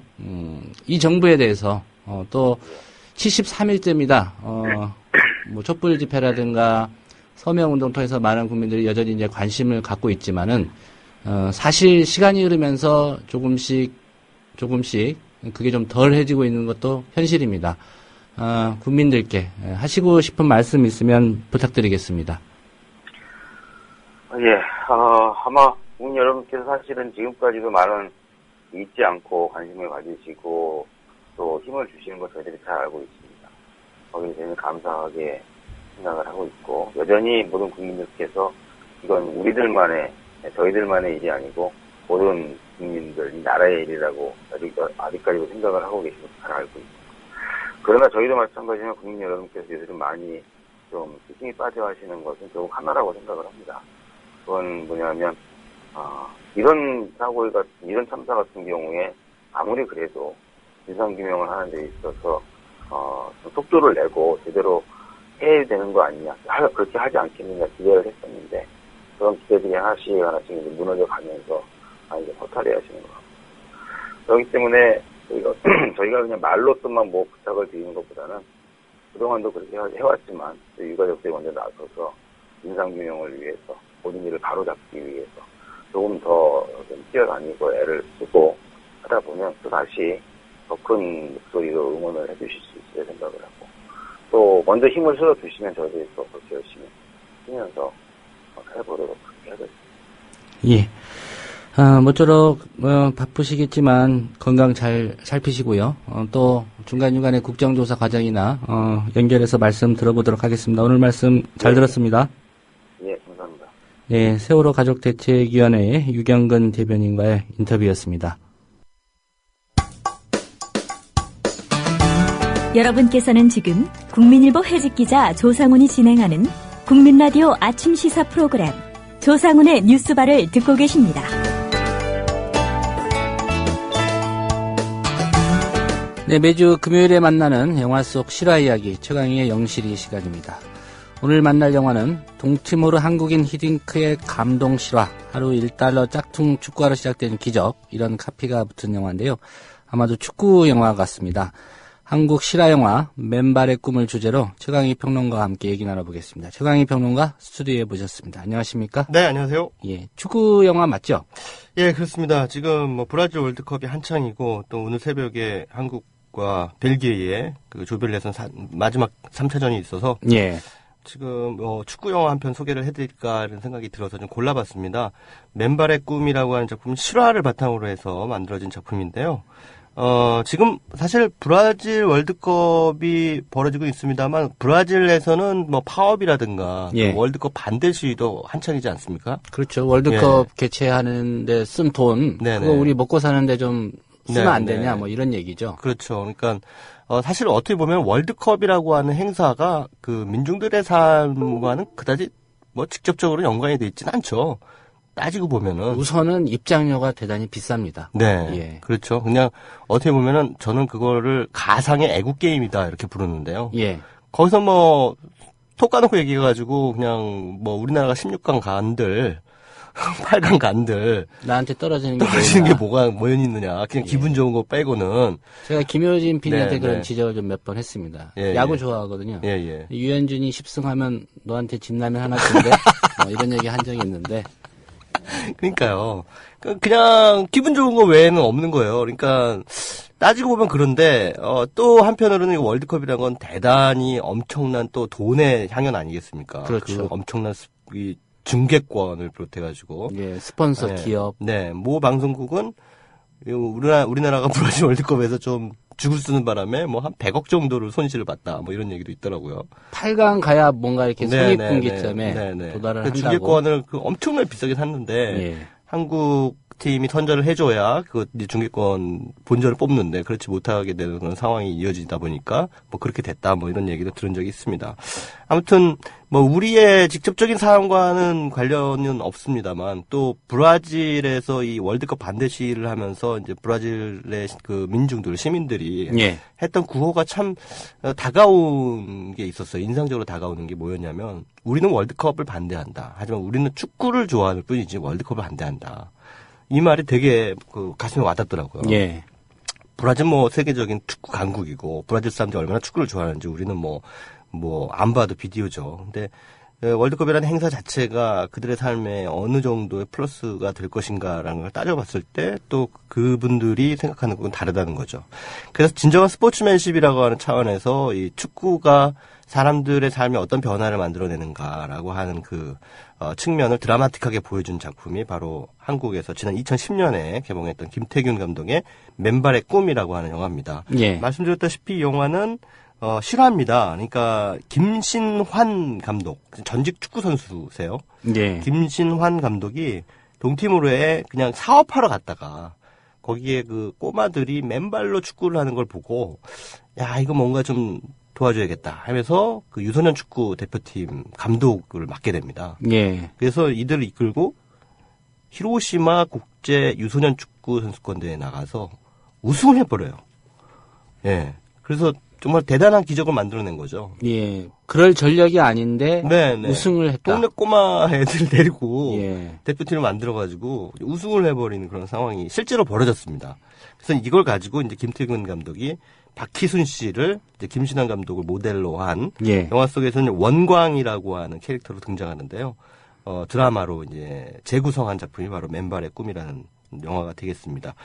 이 정부에 대해서 또 73일째입니다. 뭐 촛불 집회라든가 서명 운동 통해서 많은 국민들이 여전히 이제 관심을 갖고 있지만은 사실 시간이 흐르면서 조금씩 그게 좀 덜해지고 있는 것도 현실입니다. 국민들께 하시고 싶은 말씀 있으면 부탁드리겠습니다. 예, 아마 국민 여러분께서 사실은 지금까지도 많은 잊지 않고 관심을 가지시고 또 힘을 주시는 걸 저희들이 잘 알고 있습니다. 거기에 저희는 감사하게 생각을 하고 있고 여전히 모든 국민들께서 이건 우리들만의 저희들만의 일이 아니고 모든 국민들, 이 나라의 일이라고 아직까지도 생각을 하고 계신 것을 잘 알고 있습니다. 그러나 저희도 마찬가지지만 국민 여러분께서 요즘 많이 좀 힘이 빠져 하시는 것은 결국 하나라고 생각을 합니다. 그건 뭐냐면, 이런 이런 참사 같은 경우에 아무리 그래도 진상규명을 하는 데 있어서, 속도를 내고 제대로 해야 되는 거 아니냐, 그렇게 하지 않겠느냐 기대를 했었는데, 그런 기대들이 하나씩 이제 무너져 가면서, 이제 허탈해 하시는 것 같습니다. 그렇기 때문에, 저희가 그냥 말로서만 뭐 부탁을 드리는 것보다는 그동안도 그렇게 해왔지만 유가족들이 먼저 나서서 진상규명을 위해서 모든 일을 바로잡기 위해서 조금 더 뛰어다니고 애를 쓰고 하다 보면 또 다시 더 큰 목소리로 응원을 해주실 수 있을 생각을 하고 또 먼저 힘을 실어주시면 저희들이 또 그렇게 열심히 하면서 해보도록 하겠습니다. 예. 모쪼록 바쁘시겠지만 건강 잘 살피시고요. 또 중간중간에 국정조사 과정이나 연결해서 말씀 들어보도록 하겠습니다. 오늘 말씀 잘 들었습니다. 예, 감사합니다. 네, 세월호 가족대책위원회의 유경근 대변인과의 인터뷰였습니다. 여러분께서는 지금 국민일보 해직기자 조상훈이 진행하는 국민라디오 아침 시사 프로그램 조상훈의 뉴스바를 듣고 계십니다. 네, 매주 금요일에 만나는 영화 속 실화 이야기 최강희의 영실이 시간입니다. 오늘 만날 영화는 동티모르 한국인 히딩크의 감동 실화, 하루 1달러 짝퉁 축구하러 시작된 기적, 이런 카피가 붙은 영화인데요. 아마도 축구 영화 같습니다. 한국 실화영화 맨발의 꿈을 주제로 최강희 평론가와 함께 얘기 나눠보겠습니다. 최강희 평론가 스튜디오에 모셨습니다. 안녕하십니까? 네, 안녕하세요. 예, 축구 영화 맞죠? 예, 그렇습니다. 지금 뭐 브라질 월드컵이 한창이고 또 오늘 새벽에 한국과 벨기에의 그 조별 예선 마지막 3차전이 있어서 예. 지금 축구 영화 한 편 소개를 해드릴까 하는 생각이 들어서 좀 골라봤습니다. 맨발의 꿈이라고 하는 작품은 실화를 바탕으로 해서 만들어진 작품인데요. 지금 사실 브라질 월드컵이 벌어지고 있습니다만 브라질에서는 뭐 파업이라든가 예. 월드컵 반대 시위도 한창이지 않습니까? 그렇죠. 월드컵 개최하는데 쓴 돈, 그거 우리 먹고 사는데 좀 쓰면 안 되냐, 뭐 이런 얘기죠. 그렇죠. 그러니까 사실 어떻게 보면 월드컵이라고 하는 행사가 그 민중들의 삶과는 그다지 뭐 직접적으로 연관이 돼 있지는 않죠. 따지고 보면은 우선은 입장료가 대단히 비쌉니다. 네, 예. 그렇죠. 그냥 어떻게 보면은 저는 그거를 가상의 애국 게임이다 이렇게 부르는데요. 예. 거기서 뭐 톡 까놓고 얘기해가지고 그냥 뭐 우리나라가 16강 간들 8강 간들 나한테 떨어지는 게 뭐가 있느냐. 그냥 기분 좋은 거 빼고는. 제가 김효진 PD한테 그런 지적을 좀 몇 번 했습니다. 야구 좋아하거든요. 유현준이 10승하면 너한테 진라면 하나 준대. 뭐 이런 얘기 한 적이 있는데. 그러니까요. 그냥 기분 좋은 거 외에는 없는 거예요. 그러니까 따지고 보면 그런데 또 한편으로는 이 월드컵이라는 건 대단히 엄청난 또 돈의 향연 아니겠습니까? 그렇죠. 그 엄청난 이 중계권을 비롯해가지고. 예, 스폰서 기업. 네, 모 방송국은 우리나라가 브라질 월드컵에서 좀 죽을 쓰는 바람에 뭐 한 100억 정도를 손실을 봤다. 뭐 이런 얘기도 있더라고요. 8강 가야 뭔가 이렇게 손익분기점에 도달을 한다고. 중계권을 엄청나게 비싸게 샀는데 한국 팀이 선전을 해줘야 그 중계권 본전을 뽑는데 그렇지 못하게 되는 그런 상황이 이어지다 보니까 뭐 그렇게 됐다 뭐 이런 얘기도 들은 적이 있습니다. 아무튼 뭐 우리의 직접적인 사안과는 관련은 없습니다만 또 브라질에서 이 월드컵 반대 시위를 하면서 이제 브라질의 그 민중들 시민들이 했던 구호가 참 다가온 게 있었어요. 인상적으로 다가오는 게 뭐였냐면 우리는 월드컵을 반대한다. 하지만 우리는 축구를 좋아하는 뿐이지 월드컵을 반대한다. 이 말이 되게 그 가슴에 와닿더라고요. 예. 브라질 뭐 세계적인 축구 강국이고 브라질 사람들이 얼마나 축구를 좋아하는지 우리는 뭐 안 봐도 비디오죠. 근데 월드컵이라는 행사 자체가 그들의 삶에 어느 정도의 플러스가 될 것인가라는 걸 따져봤을 때 또 그분들이 생각하는 건 다르다는 거죠. 그래서 진정한 스포츠맨십이라고 하는 차원에서 이 축구가 사람들의 삶에 어떤 변화를 만들어내는가라고 하는 그 측면을 드라마틱하게 보여준 작품이 바로 한국에서 지난 2010년에 개봉했던 김태균 감독의 맨발의 꿈이라고 하는 영화입니다. 말씀드렸다시피 이 영화는 실화입니다. 그러니까 김신환 감독, 전직 축구 선수세요. 김신환 감독이 동티모르에 그냥 사업하러 갔다가 거기에 그 꼬마들이 맨발로 축구를 하는 걸 보고 야 이거 뭔가 좀 도와줘야겠다 하면서 그 유소년 축구 대표팀 감독을 맡게 됩니다. 그래서 이들을 이끌고 히로시마 국제 유소년 축구 선수권 대회에 나가서 우승을 해버려요. 그래서 정말 대단한 기적을 만들어낸 거죠. 그럴 전력이 아닌데 우승을 했다. 동네 꼬마 애들 데리고 대표팀을 만들어가지고 우승을 해버리는 그런 상황이 실제로 벌어졌습니다. 그래서 이걸 가지고 이제 김태균 감독이 박희순 씨를 이제 김신환 감독을 모델로 한 영화 속에서는 원광이라고 하는 캐릭터로 등장하는데요. 드라마로 이제 재구성한 작품이 바로 맨발의 꿈이라는 영화가 되겠습니다.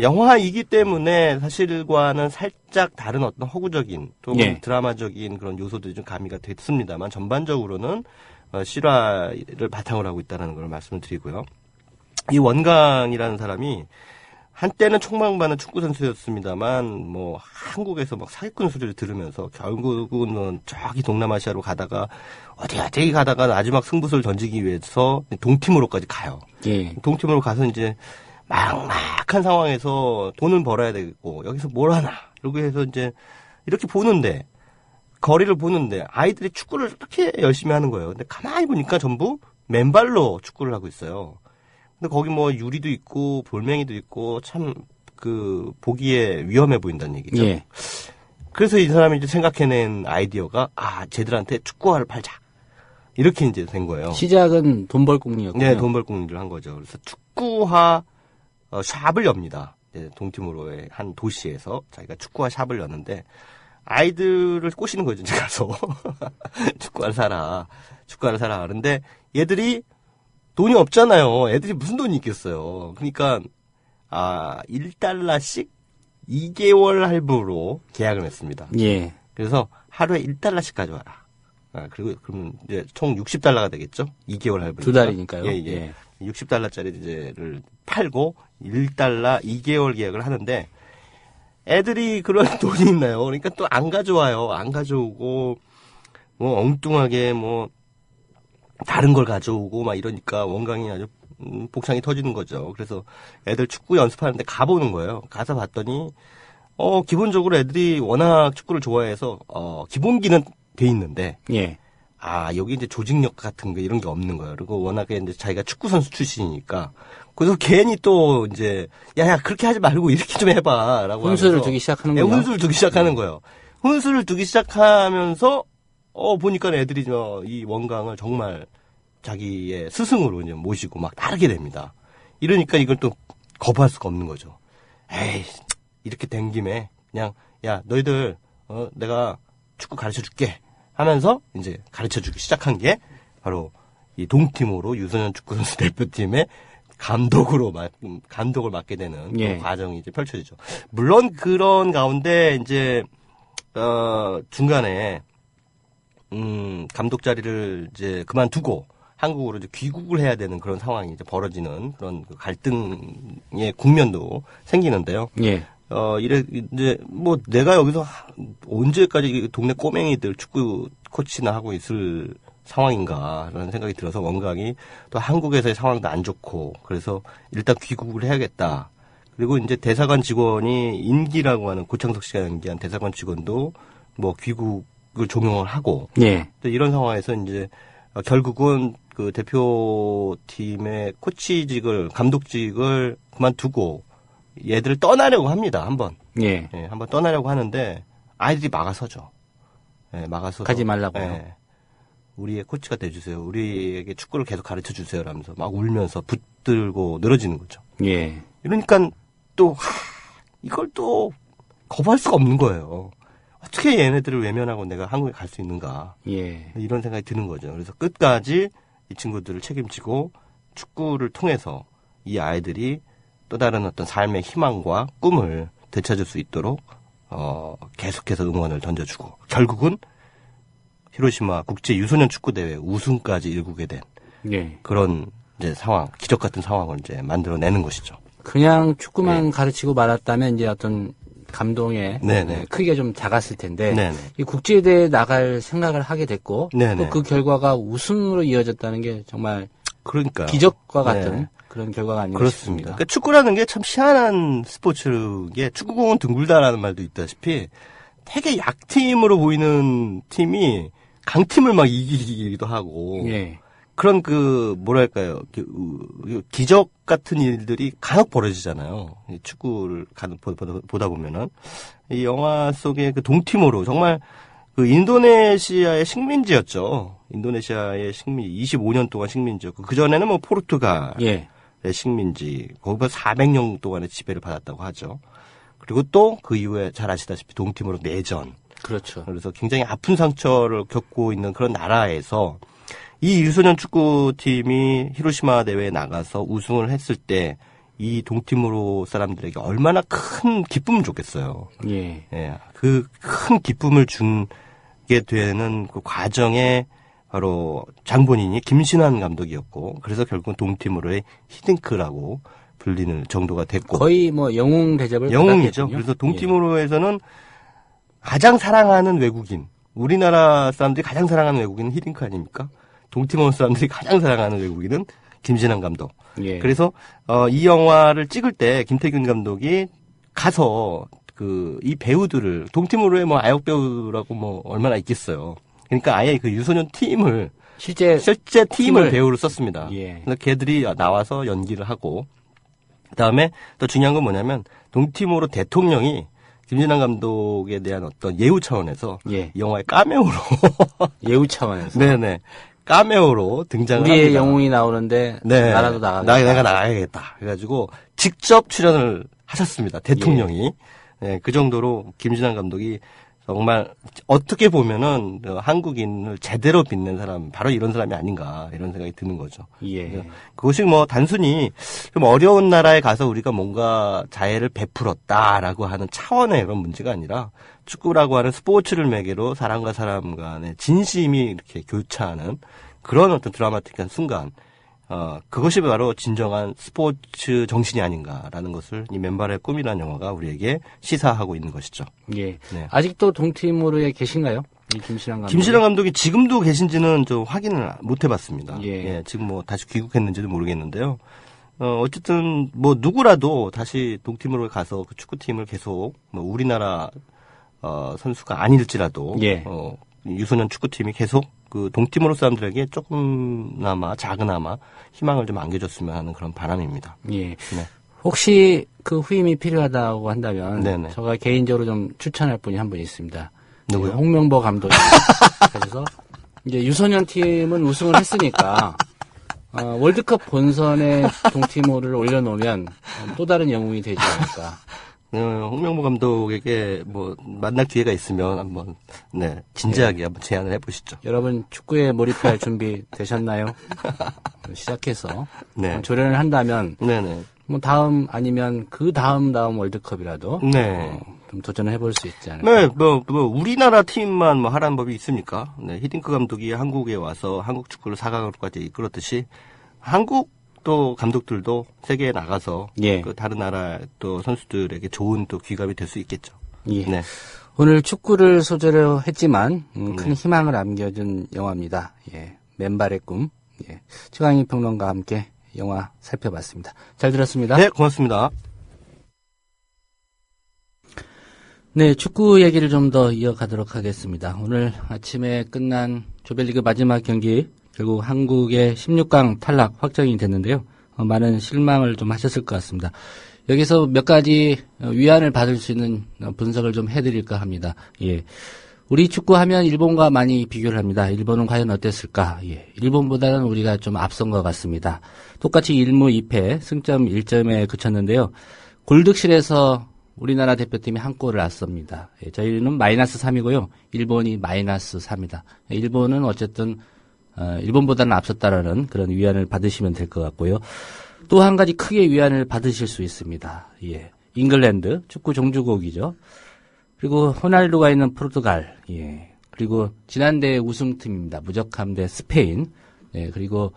영화이기 때문에 사실과는 살짝 다른 어떤 허구적인 또 드라마적인 그런 요소들이 좀 가미가 됐습니다만 전반적으로는 실화를 바탕으로 하고 있다는 걸 말씀을 드리고요. 이 원광이라는 사람이 한때는 촉망받는 축구 선수였습니다만 뭐 한국에서 막 사기꾼 소리를 들으면서 결국은 저기 동남아시아로 가다가 어디 가다가 마지막 승부수를 던지기 위해서 동팀으로까지 가요. 동팀으로 가서 이제 막막한 상황에서 돈을 벌어야 되겠고 여기서 뭘 하나 이렇게 해서 이제 이렇게 보는데 거리를 보는데 아이들이 축구를 이렇게 열심히 하는 거예요. 근데 가만히 보니까 전부 맨발로 축구를 하고 있어요. 근데 거기 뭐 유리도 있고 볼맹이도 있고 참 그 보기에 위험해 보인다는 얘기죠. 그래서 이 사람이 이제 생각해낸 아이디어가 쟤들한테 축구화를 팔자. 이렇게 이제 된 거예요. 시작은 돈벌공리였군요. 네, 돈벌공리를 한 거죠. 그래서 축구화 샵을 엽니다. 네, 동티모로의 한 도시에서 자기가 축구화 샵을 여는데 아이들을 꼬시는 거죠. 이제 가서 축구화를 사라. 그런데 얘들이 돈이 없잖아요. 애들이 무슨 돈이 있겠어요. 그러니까 1달러씩 2개월 할부로 계약을 했습니다. 예. 그래서 하루에 1달러씩 가져와라. 그리고 그러면 이제 총 60달러가 되겠죠? 2개월 할부. 2달이니까요. 예. 60달러짜리 이제를 팔고 1달러 2개월 계약을 하는데 애들이 그런 돈이 있나요? 그러니까 또 안 가져와요. 안 가져오고 뭐 엉뚱하게 뭐 다른 걸 가져오고 막 이러니까 원강이 아주 복창이 터지는 거죠. 그래서 애들 축구 연습하는데 가보는 거예요. 가서 봤더니 기본적으로 애들이 워낙 축구를 좋아해서 기본기는 돼 있는데 예. 여기 이제 조직력 같은 거 이런 게 없는 거예요. 그리고 워낙에 이제 자기가 축구 선수 출신이니까 그래서 괜히 또 이제 야 그렇게 하지 말고 이렇게 좀 해봐라고 훈수를 두기 시작하는 거예요. 훈수를 두기 시작하는 거예요. 훈수를 두기 시작하면서 보니까 애들이 이 원강을 정말 자기의 스승으로 이제 모시고 막 따르게 됩니다. 이러니까 이걸 또 거부할 수가 없는 거죠. 에이, 이렇게 된 김에 그냥 야 너희들 내가 축구 가르쳐 줄게 하면서 이제 가르쳐 주기 시작한 게 바로 이 동티모로 유소년 축구 선수 대표팀의 감독을 맡게 되는 예. 그런 과정이 이제 펼쳐지죠. 물론 그런 가운데 이제 중간에 감독 자리를 이제 그만두고 한국으로 이제 귀국을 해야 되는 그런 상황이 이제 벌어지는 그런 갈등의 국면도 생기는데요. 예. 이제 뭐 내가 여기서 언제까지 동네 꼬맹이들 축구 코치나 하고 있을 상황인가라는 생각이 들어서 원강이 또 한국에서의 상황도 안 좋고 그래서 일단 귀국을 해야겠다. 그리고 이제 대사관 직원이 인기라고 하는 고창석 씨가 연기한 대사관 직원도 뭐 귀국을 종용을 하고 예. 이런 상황에서 이제 결국은 그 대표팀의 코치직을 감독직을 그만두고 얘들을 떠나려고 합니다. 한번. 예. 한번 떠나려고 하는데 아이들이 막아서죠. 막아서 가지 말라고요. 우리의 코치가 돼주세요. 우리에게 축구를 계속 가르쳐 주세요. 라면서 막 울면서 붙들고 늘어지는 거죠. 예. 이러니까 또 이걸 또 거부할 수가 없는 거예요. 어떻게 얘네들을 외면하고 내가 한국에 갈 수 있는가. 예. 이런 생각이 드는 거죠. 그래서 끝까지 이 친구들을 책임지고 축구를 통해서 이 아이들이 또 다른 어떤 삶의 희망과 꿈을 되찾을 수 있도록 계속해서 응원을 던져주고 결국은 히로시마 국제 유소년 축구 대회 우승까지 일구게 된 예. 그런 이제 상황, 기적 같은 상황을 이제 만들어내는 것이죠. 그냥 축구만 가르치고 말았다면 이제 어떤 감동의 크기가 좀 작았을 텐데 네네. 이 국제대회에 나갈 생각을 하게 됐고 네네. 또 그 결과가 우승으로 이어졌다는 게 정말 그러니까요. 기적과 같은 그런 결과가 아닌가 그렇습니다. 싶습니다. 그러니까 축구라는 게 참 희한한 스포츠게 축구공은 둥글다라는 말도 있다시피 되게 약팀으로 보이는 팀이 강팀을 막 이기기도 하고 예. 그런 뭐랄까요 기적 같은 일들이 간혹 벌어지잖아요. 축구를 보다 보면은 이 영화 속의 그 동티모로 정말 그 인도네시아의 식민지였죠. 인도네시아의 식민지 25년 동안 식민지였고 그 전에는 뭐 포르투갈의 식민지 거기서 400년 동안의 지배를 받았다고 하죠. 그리고 또 그 이후에 잘 아시다시피 동티모로 내전. 그렇죠. 그래서 굉장히 아픈 상처를 겪고 있는 그런 나라에서 이 유소년 축구팀이 히로시마 대회에 나가서 우승을 했을 때 이 동티모로 사람들에게 얼마나 큰 기쁨을 줬겠어요. 예. 그 큰 기쁨을 주게 되는 그 과정에 바로 장본인이 김신환 감독이었고 그래서 결국은 동티모로의 히딩크라고 불리는 정도가 됐고 거의 뭐 영웅 대접을 영웅이죠. 받았겠군요. 그래서 동티모로에서는 가장 사랑하는 외국인, 우리나라 사람들이 가장 사랑하는 외국인은 히딩크 아닙니까? 동티모로 사람들이 가장 사랑하는 외국인은 김신환 감독. 예. 그래서 이 영화를 찍을 때 김태균 감독이 가서 이 배우들을 동티모로의 뭐 아역 배우라고 뭐 얼마나 있겠어요. 그러니까 아예 그 유소년 팀을 실제 팀을 배우로 썼습니다. 예. 그래서 걔들이 나와서 연기를 하고 그다음에 또 중요한 건 뭐냐면 동티모로 대통령이 김진환 감독에 대한 어떤 예우 차원에서 이 영화의 카메오로 예우 차원에서 네네 카메오로 등장을 우리의 합니다. 영웅이 나오는데 네. 나라도 나가겠다. 내가 나가야겠다. 그래가지고 직접 출연을 하셨습니다. 대통령이. 네, 그 정도로 김신환 감독이 정말 어떻게 보면은 한국인을 제대로 빛낸 사람, 바로 이런 사람이 아닌가 이런 생각이 드는 거죠. 예. 그것이 뭐 단순히 좀 어려운 나라에 가서 우리가 뭔가 자애를 베풀었다라고 하는 차원의 그런 문제가 아니라 축구라고 하는 스포츠를 매개로 사람과 사람 간의 진심이 이렇게 교차하는 그런 어떤 드라마틱한 순간, 그것이 바로 진정한 스포츠 정신이 아닌가라는 것을 이 맨발의 꿈이라는 영화가 우리에게 시사하고 있는 것이죠. 예. 네. 아직도 동팀으로 계신가요? 이 김신환 감독. 김신환 감독이 지금도 계신지는 좀 확인을 못 해봤습니다. 예, 지금 뭐 다시 귀국했는지도 모르겠는데요. 어쨌든 뭐 누구라도 다시 동팀으로 가서 그 축구팀을 계속 뭐 우리나라 선수가 아닐지라도 유소년 축구팀이 계속 그 동팀으로 사람들에게 조금나마 작은아마 희망을 좀 안겨줬으면 하는 그런 바람입니다. 예. 네. 혹시 그 후임이 필요하다고 한다면 네네. 제가 개인적으로 좀 추천할 분이 한 분 있습니다. 누구요? 홍명보 감독. 그래서 이제 유소년 팀은 우승을 했으니까 월드컵 본선에 동팀으로를 올려놓으면 또 다른 영웅이 되지 않을까. 홍명보 감독에게 뭐 만날 기회가 있으면 한번 진지하게 한번 제안을 해보시죠. 여러분 축구에 몰입할 준비 되셨나요? 시작해서 조련을 한다면 뭐 다음 아니면 그 다음 월드컵이라도 좀 도전을 해볼 수 있지 않을까? 네, 뭐 우리나라 팀만 뭐 하라는 법이 있습니까? 네, 히딩크 감독이 한국에 와서 한국 축구를 4강으로까지 이끌었듯이 한국 또 감독들도 세계에 나가서 그 다른 나라 또 선수들에게 좋은 또 귀감이 될 수 있겠죠. 예. 네. 오늘 축구를 소재로 했지만 큰 희망을 안겨준 영화입니다. 예. 맨발의 꿈. 예. 최강희 평론가와 함께 영화 살펴봤습니다. 잘 들었습니다. 네, 고맙습니다. 네, 축구 얘기를 좀 더 이어가도록 하겠습니다. 오늘 아침에 끝난 조별리그 마지막 경기 결국 한국의 16강 탈락 확정이 됐는데요. 많은 실망을 좀 하셨을 것 같습니다. 여기서 몇 가지 위안을 받을 수 있는 분석을 좀 해드릴까 합니다. 예. 우리 축구하면 일본과 많이 비교를 합니다. 일본은 과연 어땠을까? 예. 일본보다는 우리가 좀 앞선 것 같습니다. 똑같이 1무 2패, 승점 1점에 그쳤는데요. 골득실에서 우리나라 대표팀이 한 골을 앞섭니다. 예. 저희는 -3이고요. 일본이 -3이다. 일본은 어쨌든 일본보다는 앞섰다라는 그런 위안을 받으시면 될 것 같고요. 또 한 가지 크게 위안을 받으실 수 있습니다. 예. 잉글랜드, 축구 종주국이죠. 그리고 호날두가 있는 포르투갈, 예. 그리고 지난대 우승팀입니다. 무적함 대 스페인, 예. 그리고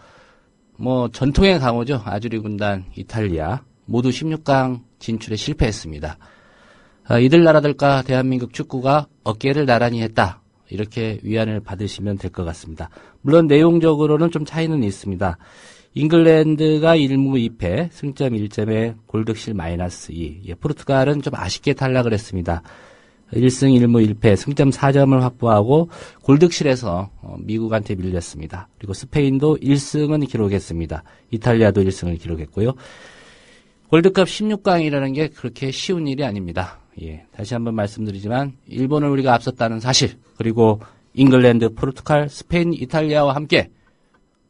뭐 전통의 강호죠. 아주리 군단 이탈리아, 모두 16강 진출에 실패했습니다. 이들 나라들과 대한민국 축구가 어깨를 나란히 했다. 이렇게 위안을 받으시면 될 것 같습니다. 물론 내용적으로는 좀 차이는 있습니다. 잉글랜드가 1무 2패, 승점 1점에 골득실 -2. 예, 포르투갈은 좀 아쉽게 탈락을 했습니다. 1승 1무 1패, 승점 4점을 확보하고 골득실에서 미국한테 밀렸습니다. 그리고 스페인도 1승은 기록했습니다. 이탈리아도 1승을 기록했고요. 월드컵 16강이라는 게 그렇게 쉬운 일이 아닙니다. 예, 다시 한번 말씀드리지만 일본을 우리가 앞섰다는 사실, 그리고 잉글랜드, 포르투갈, 스페인, 이탈리아와 함께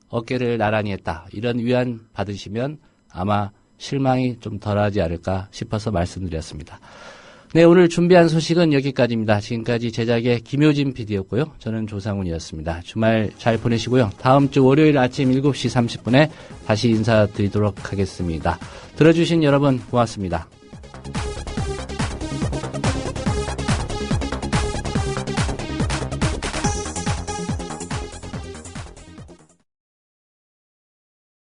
어깨를 나란히 했다. 이런 위안 받으시면 아마 실망이 좀 덜하지 않을까 싶어서 말씀드렸습니다. 네, 오늘 준비한 소식은 여기까지입니다. 지금까지 제작의 김효진 PD였고요. 저는 조상훈이었습니다. 주말 잘 보내시고요. 다음 주 월요일 아침 7시 30분에 다시 인사드리도록 하겠습니다. 들어주신 여러분 고맙습니다.